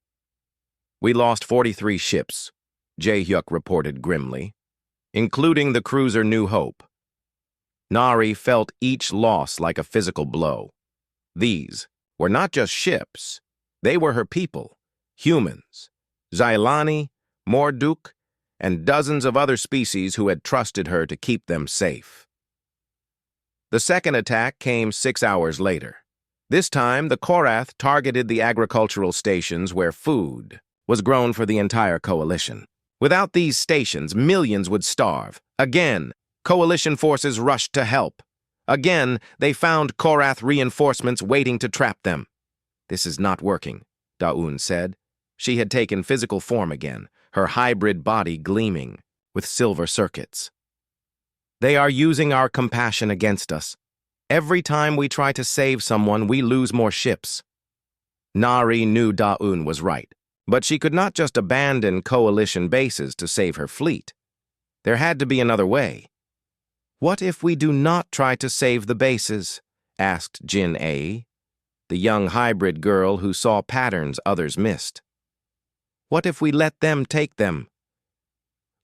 Speaker 1: "We lost 43 ships," Jae-hyuk reported grimly, including the cruiser New Hope. Nari felt each loss like a physical blow. These were not just ships. They were her people, humans, Xylani, Morduk, and dozens of other species who had trusted her to keep them safe. The second attack came 6 hours later. This time, the Korath targeted the agricultural stations where food was grown for the entire coalition. Without these stations, millions would starve. Again, coalition forces rushed to help. Again, they found Korath reinforcements waiting to trap them. "This is not working," Daun said. She had taken physical form again, her hybrid body gleaming with silver circuits. "They are using our compassion against us. Every time we try to save someone, we lose more ships." Nari knew Daun was right, but she could not just abandon coalition bases to save her fleet. There had to be another way. "What if we do not try to save the bases?" asked Jin A, the young hybrid girl who saw patterns others missed. "What if we let them take them?"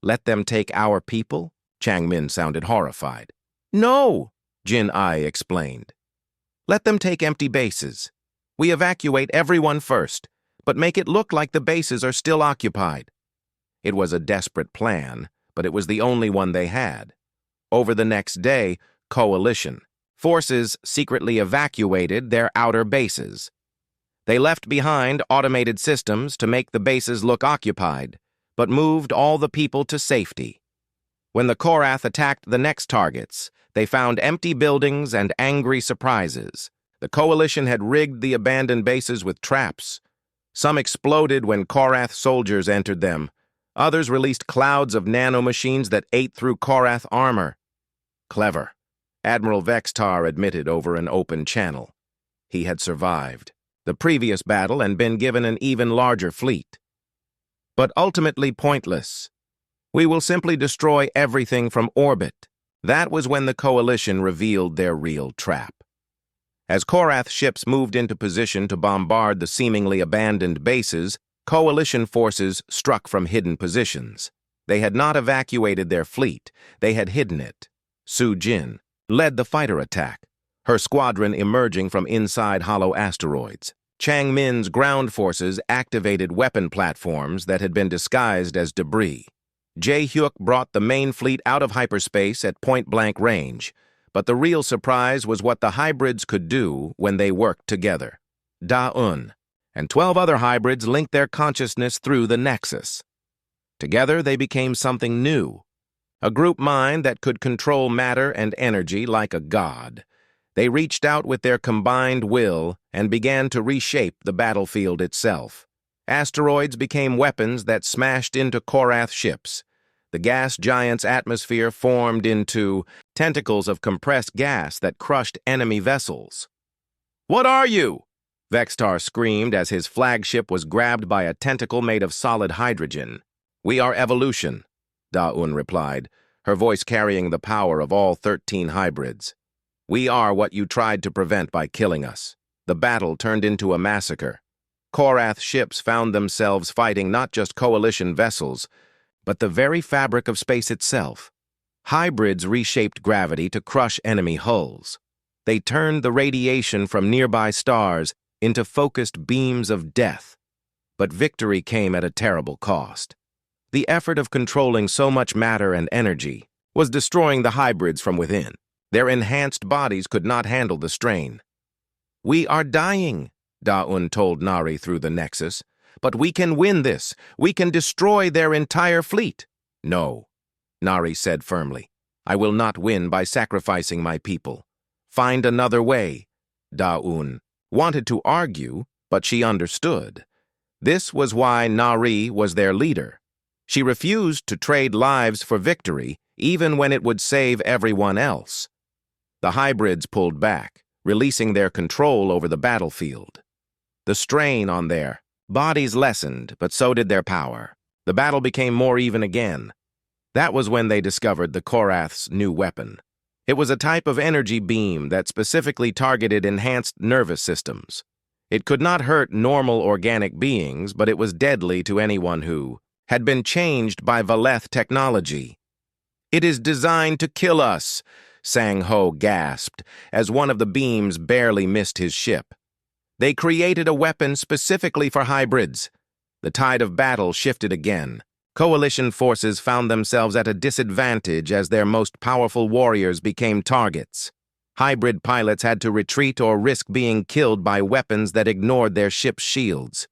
Speaker 1: "Let them take our people?" Changmin sounded horrified. "No!" Jin I explained. "Let them take empty bases. We evacuate everyone first, but make it look like the bases are still occupied." It was a desperate plan, but it was the only one they had. Over the next day, coalition forces secretly evacuated their outer bases. They left behind automated systems to make the bases look occupied, but moved all the people to safety. When the Korath attacked the next targets, they found empty buildings and angry surprises. The coalition had rigged the abandoned bases with traps. Some exploded when Korath soldiers entered them. Others released clouds of nanomachines that ate through Korath armor. "Clever," Admiral Vextar admitted over an open channel. He had survived the previous battle and been given an even larger fleet. "But ultimately pointless. We will simply destroy everything from orbit." That was when the coalition revealed their real trap. As Korath ships moved into position to bombard the seemingly abandoned bases, coalition forces struck from hidden positions. They had not evacuated their fleet, they had hidden it. Su Jin led the fighter attack, her squadron emerging from inside hollow asteroids. Chang Min's ground forces activated weapon platforms that had been disguised as debris. Jae-hyuk brought the main fleet out of hyperspace at point-blank range, but the real surprise was what the hybrids could do when they worked together. Da-un and 12 other hybrids linked their consciousness through the Nexus. Together they became something new, a group mind that could control matter and energy like a god. They reached out with their combined will and began to reshape the battlefield itself. Asteroids became weapons that smashed into Korath ships. The gas giant's atmosphere formed into tentacles of compressed gas that crushed enemy vessels. "What are you?" Vextar screamed as his flagship was grabbed by a tentacle made of solid hydrogen. "We are evolution," Da-un replied, her voice carrying the power of all 13 hybrids. "We are what you tried to prevent by killing us." The battle turned into a massacre. Korath ships found themselves fighting not just coalition vessels, but the very fabric of space itself. Hybrids reshaped gravity to crush enemy hulls. They turned the radiation from nearby stars into focused beams of death. But victory came at a terrible cost. The effort of controlling so much matter and energy was destroying the hybrids from within. Their enhanced bodies could not handle the strain. "We are dying," Da-un told Nari through the Nexus. "But we can win this. We can destroy their entire fleet." "No," Nari said firmly. "I will not win by sacrificing my people. Find another way." Da-un wanted to argue, but she understood. This was why Nari was their leader. She refused to trade lives for victory, even when it would save everyone else. The hybrids pulled back, releasing their control over the battlefield. The strain on their bodies lessened, but so did their power. The battle became more even again. That was when they discovered the Korath's new weapon. It was a type of energy beam that specifically targeted enhanced nervous systems. It could not hurt normal organic beings, but it was deadly to anyone who had been changed by Valeth technology. "It is designed to kill us," Sang-ho gasped as one of the beams barely missed his ship. They created a weapon specifically for hybrids. The tide of battle shifted again. Coalition forces found themselves at a disadvantage as their most powerful warriors became targets. Hybrid pilots had to retreat or risk being killed by weapons that ignored their ship's shields.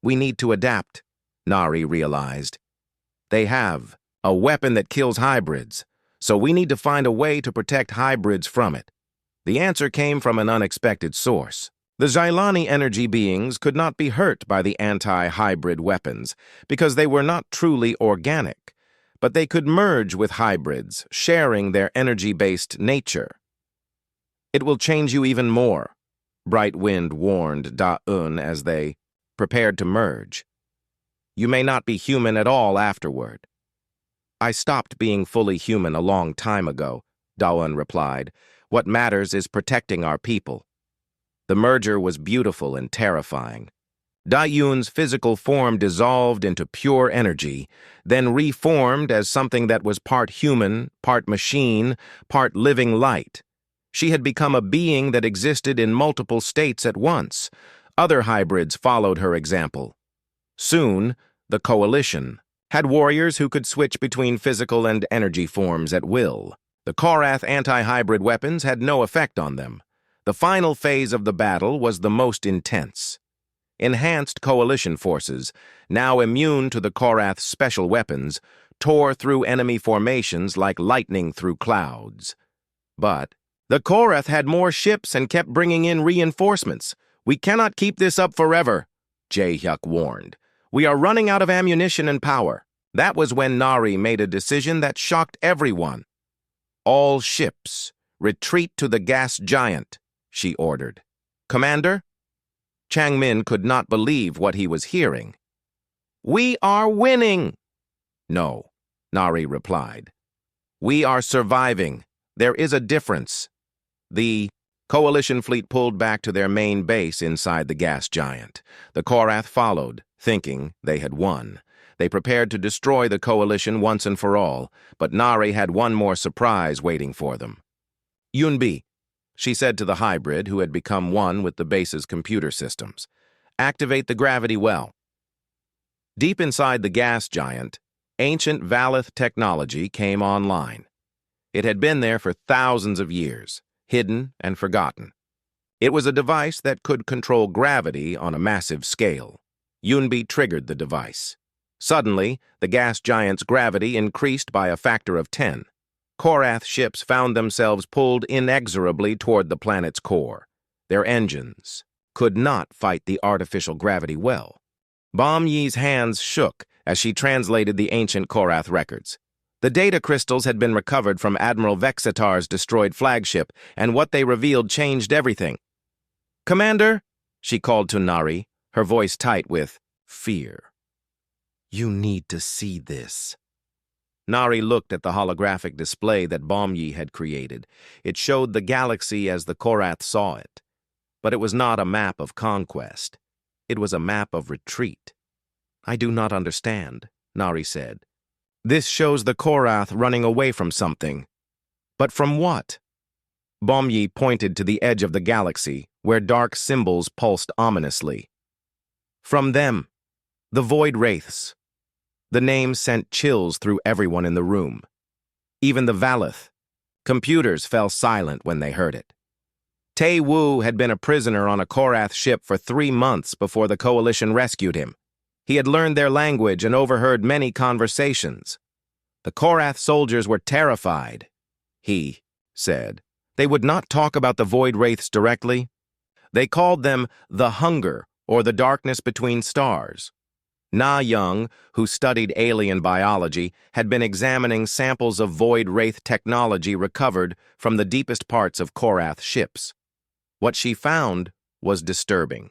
Speaker 1: We need to adapt, Nari realized. They have a weapon that kills hybrids, so we need to find a way to protect hybrids from it. The answer came from an unexpected source. The Xylani energy beings could not be hurt by the anti-hybrid weapons because they were not truly organic, but they could merge with hybrids, sharing their energy-based nature. It will change you even more, Bright Wind warned Da-Un as they prepared to merge. You may not be human at all afterward. I stopped being fully human a long time ago, Da-Un replied. What matters is protecting our people. The merger was beautiful and terrifying. Da-Yun's physical form dissolved into pure energy, then reformed as something that was part human, part machine, part living light. She had become a being that existed in multiple states at once. Other hybrids followed her example. Soon, the Coalition had warriors who could switch between physical and energy forms at will. The Korath anti-hybrid weapons had no effect on them. The final phase of the battle was the most intense. Enhanced Coalition forces, now immune to the Korath's special weapons, tore through enemy formations like lightning through clouds. But the Korath had more ships and kept bringing in reinforcements. We cannot keep this up forever, Jae-hyuk warned. We are running out of ammunition and power. That was when Nari made a decision that shocked everyone. All ships, retreat to the gas giant, she ordered. Commander? Changmin could not believe what he was hearing. We are winning! No, Nari replied. We are surviving. There is a difference. The Coalition fleet pulled back to their main base inside the gas giant. The Korath followed, thinking they had won. They prepared to destroy the Coalition once and for all, but Nari had one more surprise waiting for them. Yunbi, she said to the hybrid who had become one with the base's computer systems, activate the gravity well. Deep inside the gas giant, ancient Valith technology came online. It had been there for thousands of years, hidden and forgotten. It was a device that could control gravity on a massive scale. Yunbi triggered the device. Suddenly, the gas giant's gravity increased by a factor of 10. Korath ships found themselves pulled inexorably toward the planet's core. Their engines could not fight the artificial gravity well. Bom Yi's hands shook as she translated the ancient Korath records. The data crystals had been recovered from Admiral Vexitar's destroyed flagship, and what they revealed changed everything. Commander, she called to Nari, her voice tight with fear. You need to see this. Nari looked at the holographic display that Bom Yi had created. It showed the galaxy as the Korath saw it. But it was not a map of conquest. It was a map of retreat. I do not understand, Nari said. This shows the Korath running away from something. But from what? Bom Yi pointed to the edge of the galaxy, where dark symbols pulsed ominously. From them, the Void Wraiths. The name sent chills through everyone in the room. Even the Valith. Computers fell silent when they heard it. Tae Wu had been a prisoner on a Korath ship for 3 months before the Coalition rescued him. He had learned their language and overheard many conversations. The Korath soldiers were terrified. He said they would not talk about the Void Wraiths directly. They called them the Hunger, or the Darkness Between Stars. Na Young, who studied alien biology, had been examining samples of Void Wraith technology recovered from the deepest parts of Korath ships. What she found was disturbing.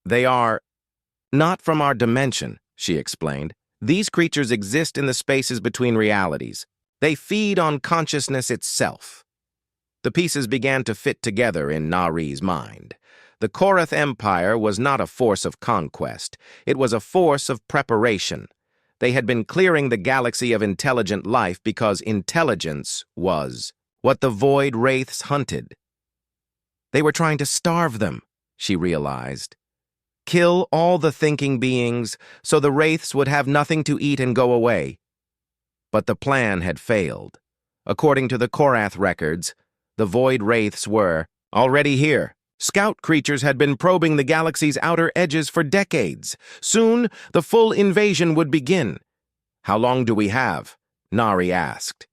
Speaker 1: They are not from our dimension, she explained. These creatures exist in the spaces between realities. They feed on consciousness itself. The pieces began to fit together in Nari's mind. The Korath Empire was not a force of conquest. It was a force of preparation. They had been clearing the galaxy of intelligent life because intelligence was what the Void Wraiths hunted. They were trying to starve them, she realized. Kill all the thinking beings so the wraiths would have nothing to eat and go away. But the plan had failed. According to the Korath records, the void wraiths were already here. Scout creatures had been probing the galaxy's outer edges for decades. Soon, the full invasion would begin. How long do we have? Nari asked.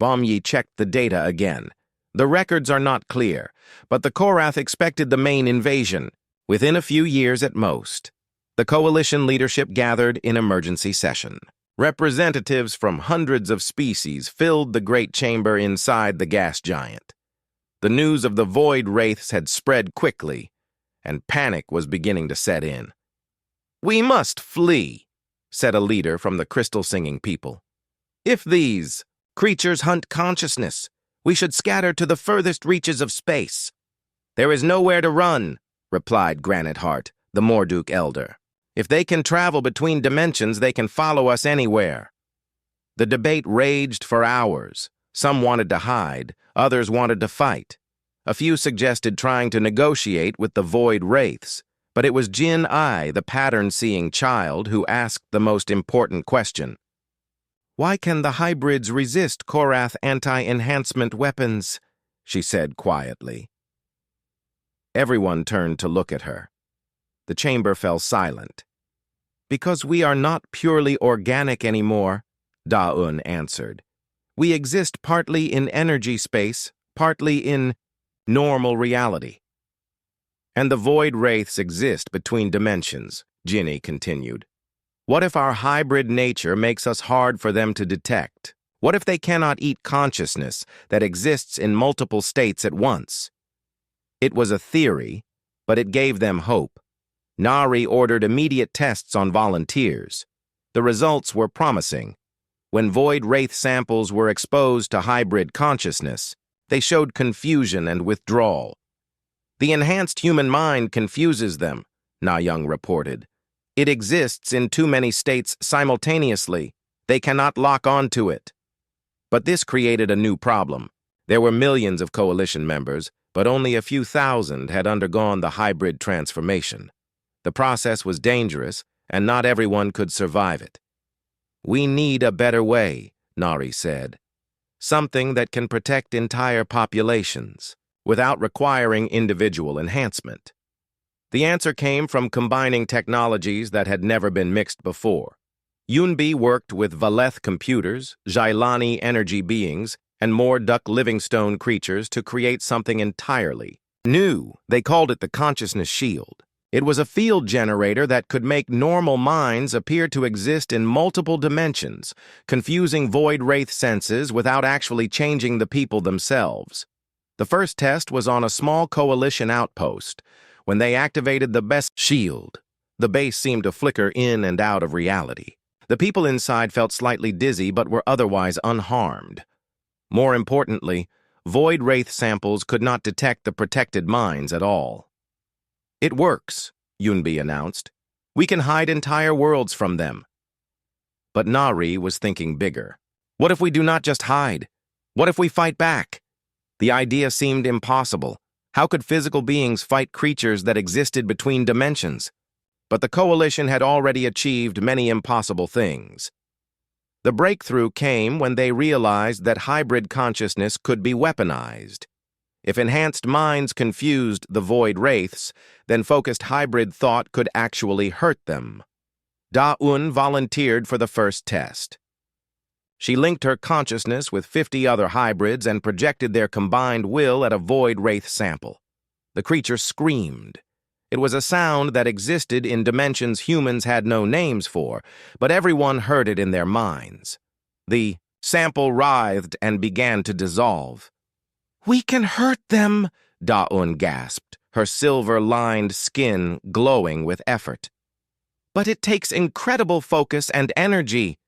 Speaker 1: Bomyi checked the data again. The records are not clear, but the Korath expected the main invasion within a few years at most. The coalition leadership gathered in emergency session. Representatives from hundreds of species filled the great chamber inside the gas giant. The news of the void wraiths had spread quickly, and panic was beginning to set in. "We must flee," said a leader from the crystal-singing people. "If these creatures hunt consciousness, we should scatter to the furthest reaches of space." "There is nowhere to run," replied Granite Heart, the Morduk elder. "If they can travel between dimensions, they can follow us anywhere." The debate raged for hours. Some wanted to hide, others wanted to fight. A few suggested trying to negotiate with the void wraiths, but it was Jin Ai, the pattern-seeing child, who asked the most important question. "Why can the hybrids resist Korath anti-enhancement weapons?" she said quietly. Everyone turned to look at her. The chamber fell silent. "Because we are not purely organic anymore," Da-Un answered. "We exist partly in energy space, partly in normal reality." "And the void wraiths exist between dimensions," Ginny continued. "What if our hybrid nature makes us hard for them to detect? What if they cannot eat consciousness that exists in multiple states at once?" It was a theory, but it gave them hope. Nari ordered immediate tests on volunteers. The results were promising. When void wraith samples were exposed to hybrid consciousness, they showed confusion and withdrawal. "The enhanced human mind confuses them," Na Young reported. "It exists in too many states simultaneously. They cannot lock onto it." But this created a new problem. There were millions of coalition members, but only a few thousand had undergone the hybrid transformation. The process was dangerous, and not everyone could survive it. "We need a better way," Nari said. "Something that can protect entire populations, without requiring individual enhancement." The answer came from combining technologies that had never been mixed before. Yunbi worked with Valeth computers, Jailani energy beings, and Morduk Livingstone creatures to create something entirely new. They called it the Consciousness Shield. It was a field generator that could make normal minds appear to exist in multiple dimensions, confusing void wraith senses without actually changing the people themselves. The first test was on a small coalition outpost. When they activated the best shield, the base seemed to flicker in and out of reality. The people inside felt slightly dizzy but were otherwise unharmed. More importantly, void wraith samples could not detect the protected minds at all. "It works," Yunbi announced. "We can hide entire worlds from them." But Nari was thinking bigger. What if we do not just hide? What if we fight back? The idea seemed impossible. How could physical beings fight creatures that existed between dimensions? But the coalition had already achieved many impossible things. The breakthrough came when they realized that hybrid consciousness could be weaponized. If enhanced minds confused the void wraiths, then focused hybrid thought could actually hurt them. Da-Un volunteered for the first test. She linked her consciousness with 50 other hybrids and projected their combined will at a void wraith sample. The creature screamed. It was a sound that existed in dimensions humans had no names for, but everyone heard it in their minds. The sample writhed and began to dissolve. "We can hurt them," Da-Un gasped, her silver-lined skin glowing with effort. "But it takes incredible focus and energy."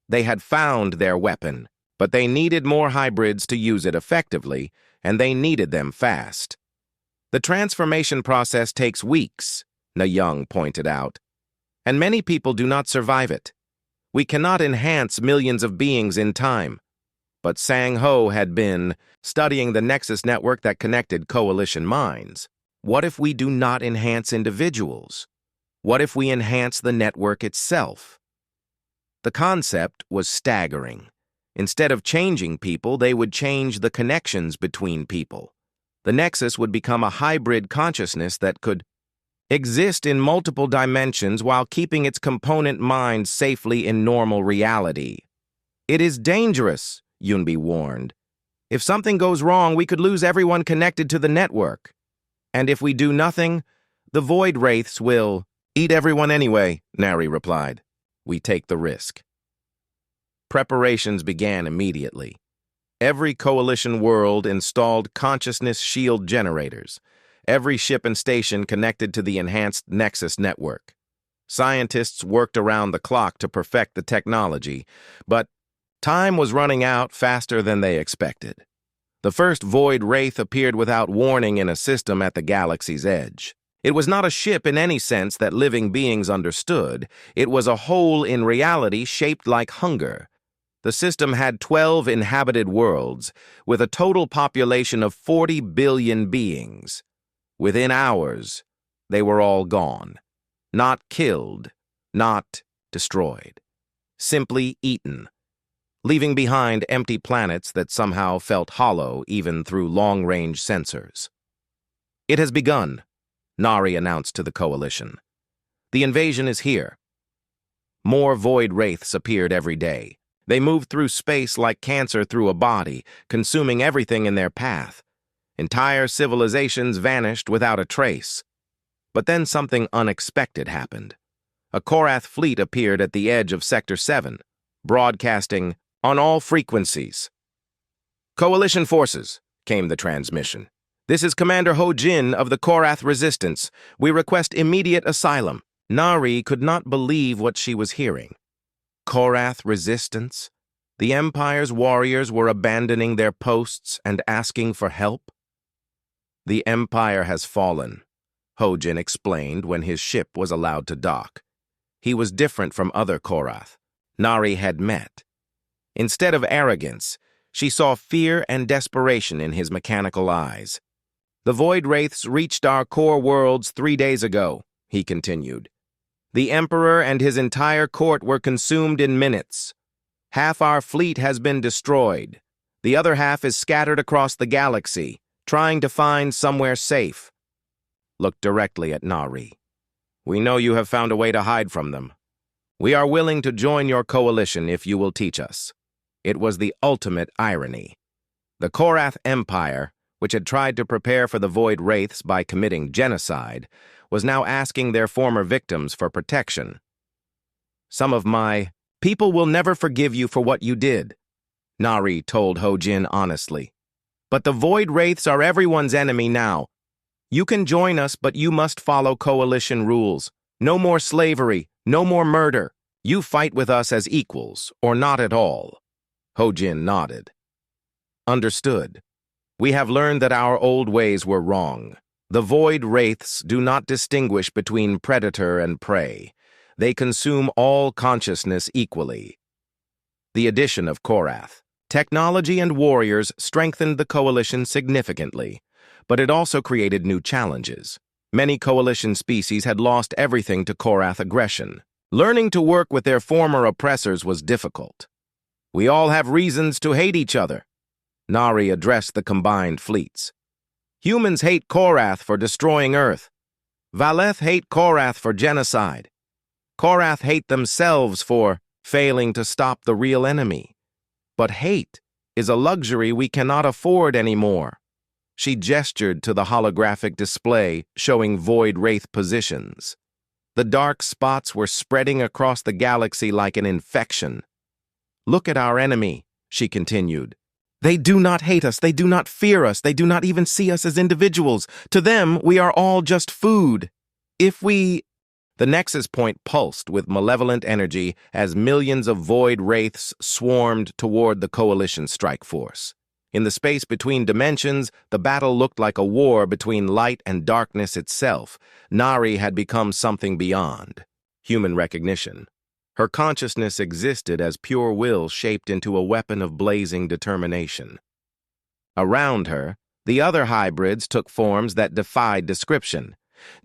Speaker 1: They had found their weapon, but they needed more hybrids to use it effectively, and they needed them fast. "The transformation process takes weeks," Na Young pointed out, "and many people do not survive it. We cannot enhance millions of beings in time." But Sang Ho had been studying the Nexus network that connected coalition minds. What if we do not enhance individuals? What if we enhance the network itself? The concept was staggering. Instead of changing people, they would change the connections between people. The Nexus would become a hybrid consciousness that could exist in multiple dimensions while keeping its component minds safely in normal reality. It is dangerous, Yunbi warned. If something goes wrong, we could lose everyone connected to the network. And if we do nothing, the Void Wraiths will eat everyone anyway, Nari replied. We take the risk. Preparations began immediately. Every coalition world installed consciousness shield generators. Every ship and station connected to the enhanced Nexus network. Scientists worked around the clock to perfect the technology, but time was running out faster than they expected. The first Void Wraith appeared without warning in a system at the galaxy's edge. It was not a ship in any sense that living beings understood. It was a hole in reality shaped like hunger. The system had 12 inhabited worlds, with a total population of 40 billion beings. Within hours, they were all gone. Not killed, not destroyed. Simply eaten, leaving behind empty planets that somehow felt hollow even through long-range sensors. It has begun, Nari announced to the coalition. The invasion is here. More Void Wraiths appeared every day. They moved through space like cancer through a body, consuming everything in their path. Entire civilizations vanished without a trace. But then something unexpected happened. A Korath fleet appeared at the edge of Sector 7, broadcasting on all frequencies. Coalition forces, came the transmission. This is Commander Ho Jin of the Korath Resistance. We request immediate asylum. Nari could not believe what she was hearing. Korath Resistance? The Empire's warriors were abandoning their posts and asking for help? The Empire has fallen, Ho Jin explained when his ship was allowed to dock. He was different from other Korath Nari had met. Instead of arrogance, she saw fear and desperation in his mechanical eyes. The Void Wraiths reached our core worlds 3 days ago, he continued. The Emperor and his entire court were consumed in minutes. Half our fleet has been destroyed. The other half is scattered across the galaxy, trying to find somewhere safe. Look directly at Nari. We know you have found a way to hide from them. We are willing to join your coalition if you will teach us. It was the ultimate irony. The Korath Empire, which had tried to prepare for the Void Wraiths by committing genocide, was now asking their former victims for protection. Some of my people will never forgive you for what you did, Nari told Ho Jin honestly. But the Void Wraiths are everyone's enemy now. You can join us, but you must follow coalition rules. No more slavery, no more murder. You fight with us as equals, or not at all. Ho Jin nodded. Understood. We have learned that our old ways were wrong. The Void Wraiths do not distinguish between predator and prey. They consume all consciousness equally. The addition of Korath, technology and warriors strengthened the coalition significantly, but it also created new challenges. Many coalition species had lost everything to Korath aggression. Learning to work with their former oppressors was difficult. We all have reasons to hate each other. Nari addressed the combined fleets. Humans hate Korath for destroying Earth. Valeth hate Korath for genocide. Korath hate themselves for failing to stop the real enemy. But hate is a luxury we cannot afford anymore. She gestured to the holographic display showing Void Wraith positions. The dark spots were spreading across the galaxy like an infection. Look at our enemy, she continued. They do not hate us, they do not fear us, they do not even see us as individuals. To them, we are all just food. If we... The Nexus Point pulsed with malevolent energy as millions of Void Wraiths swarmed toward the Coalition strike force. In the space between dimensions, the battle looked like a war between light and darkness itself. Nari had become something beyond human recognition. Her consciousness existed as pure will shaped into a weapon of blazing determination. Around her, The other hybrids took forms that defied description: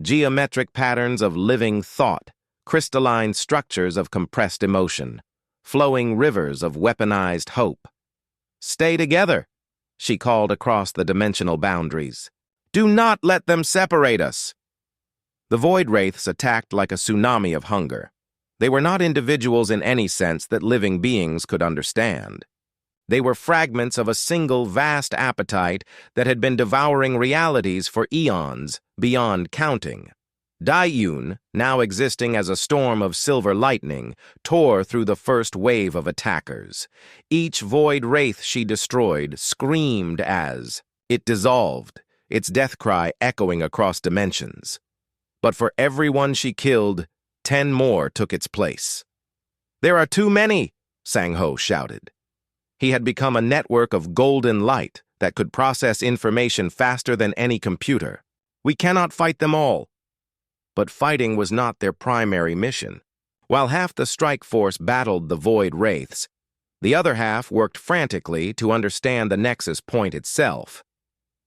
Speaker 1: geometric patterns of living thought, crystalline structures of compressed emotion, flowing rivers of weaponized hope. "Stay together," she called across the dimensional boundaries. "Do not let them separate us." The void wraiths attacked like a tsunami of hunger. They were not individuals in any sense that living beings could understand. They were fragments of a single vast appetite that had been devouring realities for eons, beyond counting. Daiyun, now existing as a storm of silver lightning, tore through the first wave of attackers. Each void wraith she destroyed screamed as it dissolved, its death cry echoing across dimensions. But for every one she killed, 10 more took its place. "There are too many," Sang-Ho shouted. He had become a network of golden light that could process information faster than any computer. "We cannot fight them all." But fighting was not their primary mission. While half the strike force battled the void wraiths, the other half worked frantically to understand the nexus point itself.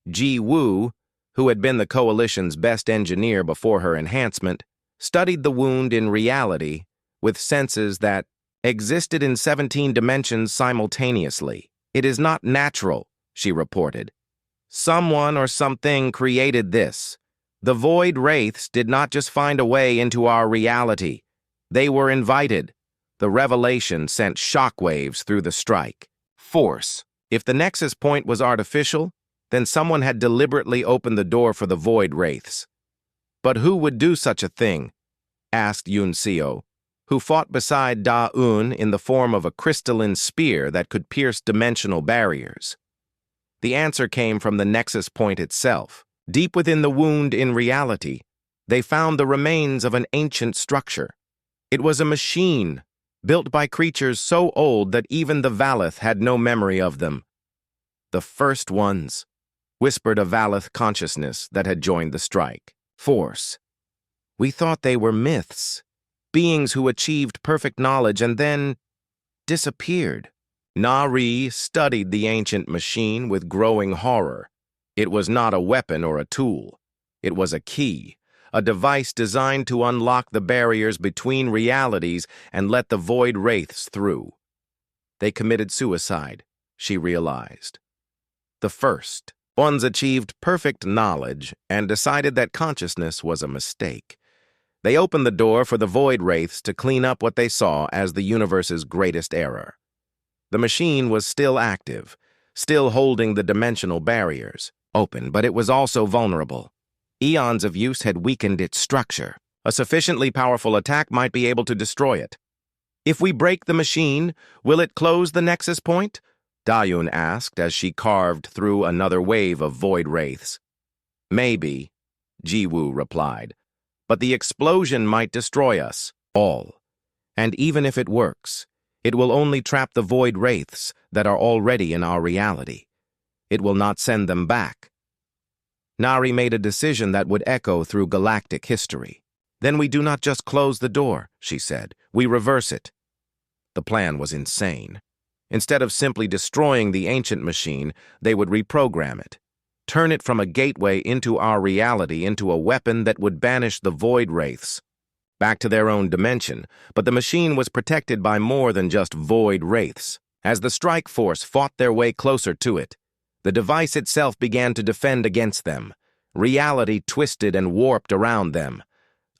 Speaker 1: Ji Woo, who had been the Coalition's best engineer before her enhancement, studied the wound in reality with senses that existed in 17 dimensions simultaneously. "It is not natural," she reported. "Someone or something created this. The void wraiths did not just find a way into our reality. They were invited." The revelation sent shockwaves through the strike force. If the nexus point was artificial, then someone had deliberately opened the door for the void wraiths. "But who would do such a thing?" asked Yun Seo, who fought beside Da-Un in the form of a crystalline spear that could pierce dimensional barriers. The answer came from the nexus point itself. Deep within the wound in reality, they found the remains of an ancient structure. It was a machine, built by creatures so old that even the Valeth had no memory of them. "The first ones," whispered a Valeth consciousness that had joined the strike force. "We thought they were myths, beings who achieved perfect knowledge and then disappeared." Nari studied the ancient machine with growing horror. It was not a weapon or a tool. It was a key, a device designed to unlock the barriers between realities and let the void wraiths through. They committed suicide, she realized. The first ones achieved perfect knowledge and decided that consciousness was a mistake. They opened the door for the void wraiths to clean up what they saw as the universe's greatest error. The machine was still active, still holding the dimensional barriers open, but it was also vulnerable. Eons of use had weakened its structure. A sufficiently powerful attack might be able to destroy it. "If we break the machine, will it close the nexus point?" Dayun asked as she carved through another wave of void wraiths. "Maybe," Jiwoo replied, "but the explosion might destroy us all. And even if it works, it will only trap the void wraiths that are already in our reality. It will not send them back." Nari made a decision that would echo through galactic history. "Then we do not just close the door," she said. "We reverse it." The plan was insane. Instead of simply destroying the ancient machine, they would reprogram it, turn it from a gateway into our reality into a weapon that would banish the void wraiths back to their own dimension. But the machine was protected by more than just void wraiths. As the strike force fought their way closer to it, the device itself began to defend against them. Reality twisted and warped around them.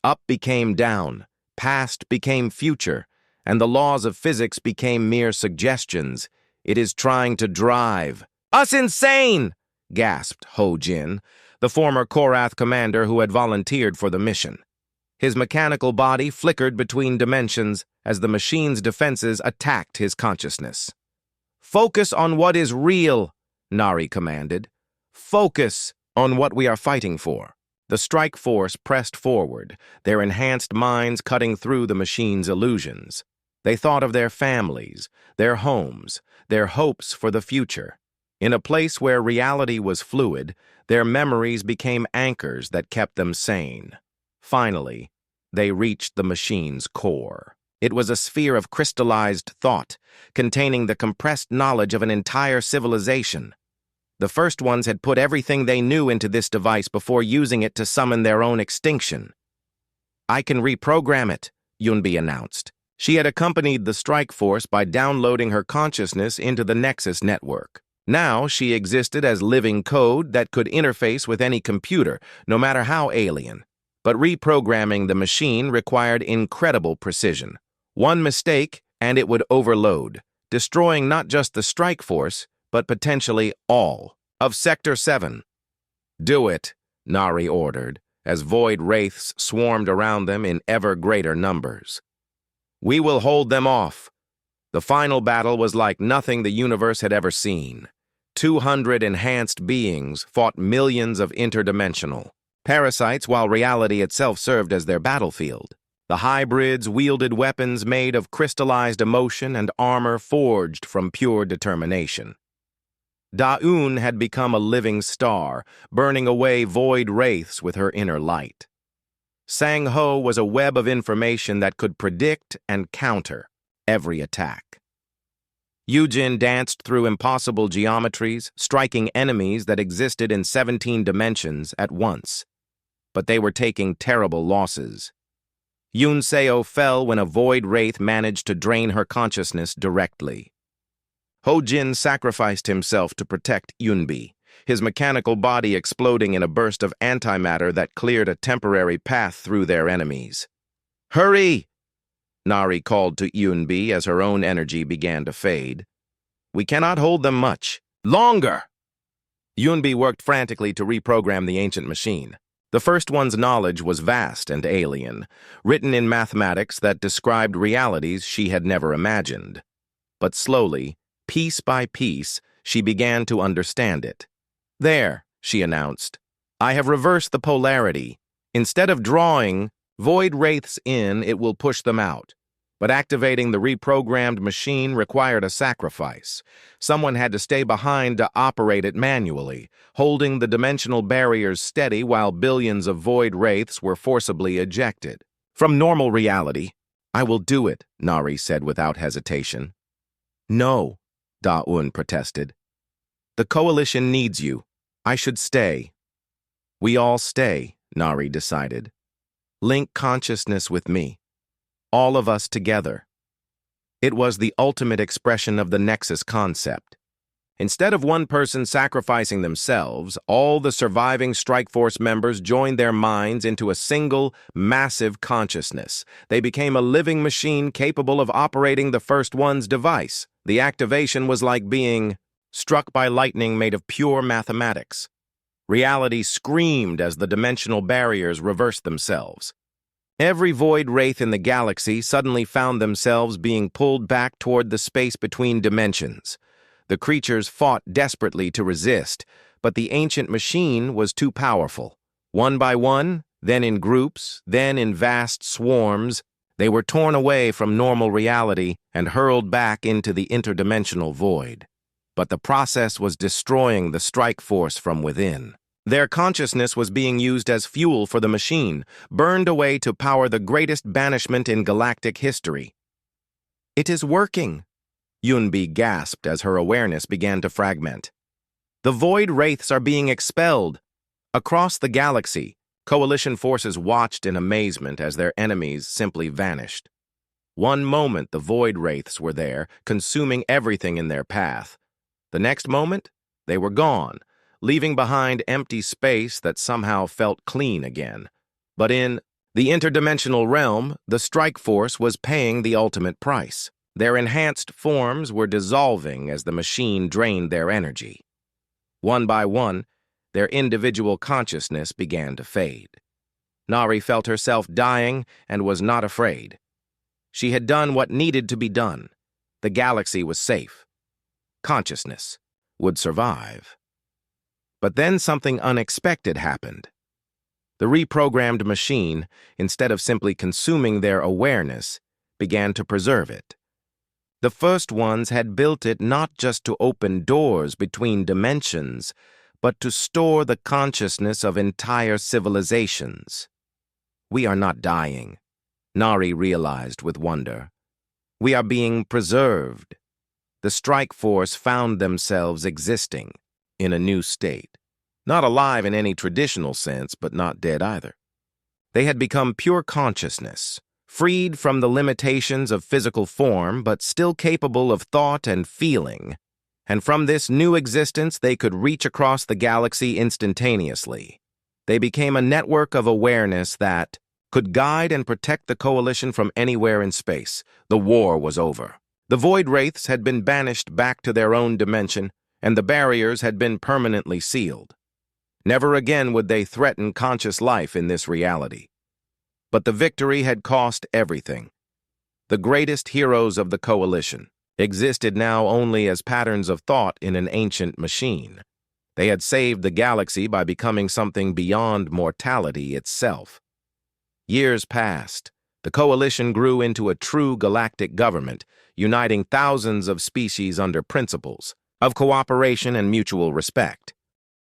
Speaker 1: Up became down, past became future, and the laws of physics became mere suggestions. "It is trying to drive us insane," gasped Ho Jin, the former Korath commander who had volunteered for the mission. His mechanical body flickered between dimensions as the machine's defenses attacked his consciousness. "Focus on what is real," Nari commanded. "Focus on what we are fighting for." The strike force pressed forward, their enhanced minds cutting through the machine's illusions. They thought of their families, their homes, their hopes for the future. In a place where reality was fluid, their memories became anchors that kept them sane. Finally, they reached the machine's core. It was a sphere of crystallized thought, containing the compressed knowledge of an entire civilization. The first ones had put everything they knew into this device before using it to summon their own extinction. "I can reprogram it," Yunbi announced. She had accompanied the strike force by downloading her consciousness into the Nexus network. Now she existed as living code that could interface with any computer, no matter how alien. But reprogramming the machine required incredible precision. One mistake, and it would overload, destroying not just the strike force, but potentially all of Sector 7. "Do it," Nari ordered, as void wraiths swarmed around them in ever greater numbers. "We will hold them off." The final battle was like nothing the universe had ever seen. 200 enhanced beings fought millions of interdimensional parasites while reality itself served as their battlefield. The hybrids wielded weapons made of crystallized emotion and armor forged from pure determination. Daun had become a living star, burning away void wraiths with her inner light. Sang-Ho was a web of information that could predict and counter every attack. Yujin danced through impossible geometries, striking enemies that existed in 17 dimensions at once. But they were taking terrible losses. Yunseo fell when a void wraith managed to drain her consciousness directly. Hojin sacrificed himself to protect Yunbi, his mechanical body exploding in a burst of antimatter that cleared a temporary path through their enemies. "Hurry!" Nari called to Yunbi as her own energy began to fade. "We cannot hold them much longer." Yunbi worked frantically to reprogram the ancient machine. The first one's knowledge was vast and alien, written in mathematics that described realities she had never imagined. But slowly, piece by piece, she began to understand it. "There," she announced. "I have reversed the polarity. Instead of drawing void wraiths in, it will push them out. But activating the reprogrammed machine required a sacrifice. Someone had to stay behind to operate it manually, holding the dimensional barriers steady while billions of void wraiths were forcibly ejected. From normal reality, "I will do it," Nari said without hesitation. "No," Daun protested. "The coalition needs you. I should stay." "We all stay," Nari decided. "Link consciousness with me. All of us together." It was the ultimate expression of the Nexus concept. Instead of one person sacrificing themselves, all the surviving Strike Force members joined their minds into a single, massive consciousness. They became a living machine capable of operating the First One's device. The activation was like being struck by lightning made of pure mathematics. Reality screamed as the dimensional barriers reversed themselves. Every void wraith in the galaxy suddenly found themselves being pulled back toward the space between dimensions. The creatures fought desperately to resist, but the ancient machine was too powerful. One by one, then in groups, then in vast swarms, they were torn away from normal reality and hurled back into the interdimensional void. But the process was destroying the strike force from within. Their consciousness was being used as fuel for the machine, burned away to power the greatest banishment in galactic history. "It is working," Yunbi gasped as her awareness began to fragment. "The void wraiths are being expelled." Across the galaxy, coalition forces watched in amazement as their enemies simply vanished. One moment the void wraiths were there, consuming everything in their path. The next moment, they were gone, leaving behind empty space that somehow felt clean again. But in the interdimensional realm, the strike force was paying the ultimate price. Their enhanced forms were dissolving as the machine drained their energy. One by one, their individual consciousness began to fade. Nari felt herself dying and was not afraid. She had done what needed to be done. The galaxy was safe. Consciousness would survive. But then something unexpected happened. The reprogrammed machine, instead of simply consuming their awareness, began to preserve it. The first ones had built it not just to open doors between dimensions, but to store the consciousness of entire civilizations. "We are not dying," Nari realized with wonder. "We are being preserved." The strike force found themselves existing, in a new state. Not alive in any traditional sense, but not dead either. They had become pure consciousness, freed from the limitations of physical form, but still capable of thought and feeling. And from this new existence, they could reach across the galaxy instantaneously. They became a network of awareness that could guide and protect the Coalition from anywhere in space. The war was over. The Void Wraiths had been banished back to their own dimension, and the barriers had been permanently sealed. Never again would they threaten conscious life in this reality. But the victory had cost everything. The greatest heroes of the Coalition existed now only as patterns of thought in an ancient machine. They had saved the galaxy by becoming something beyond mortality itself. Years passed. The Coalition grew into a true galactic government, uniting thousands of species under principles of cooperation and mutual respect.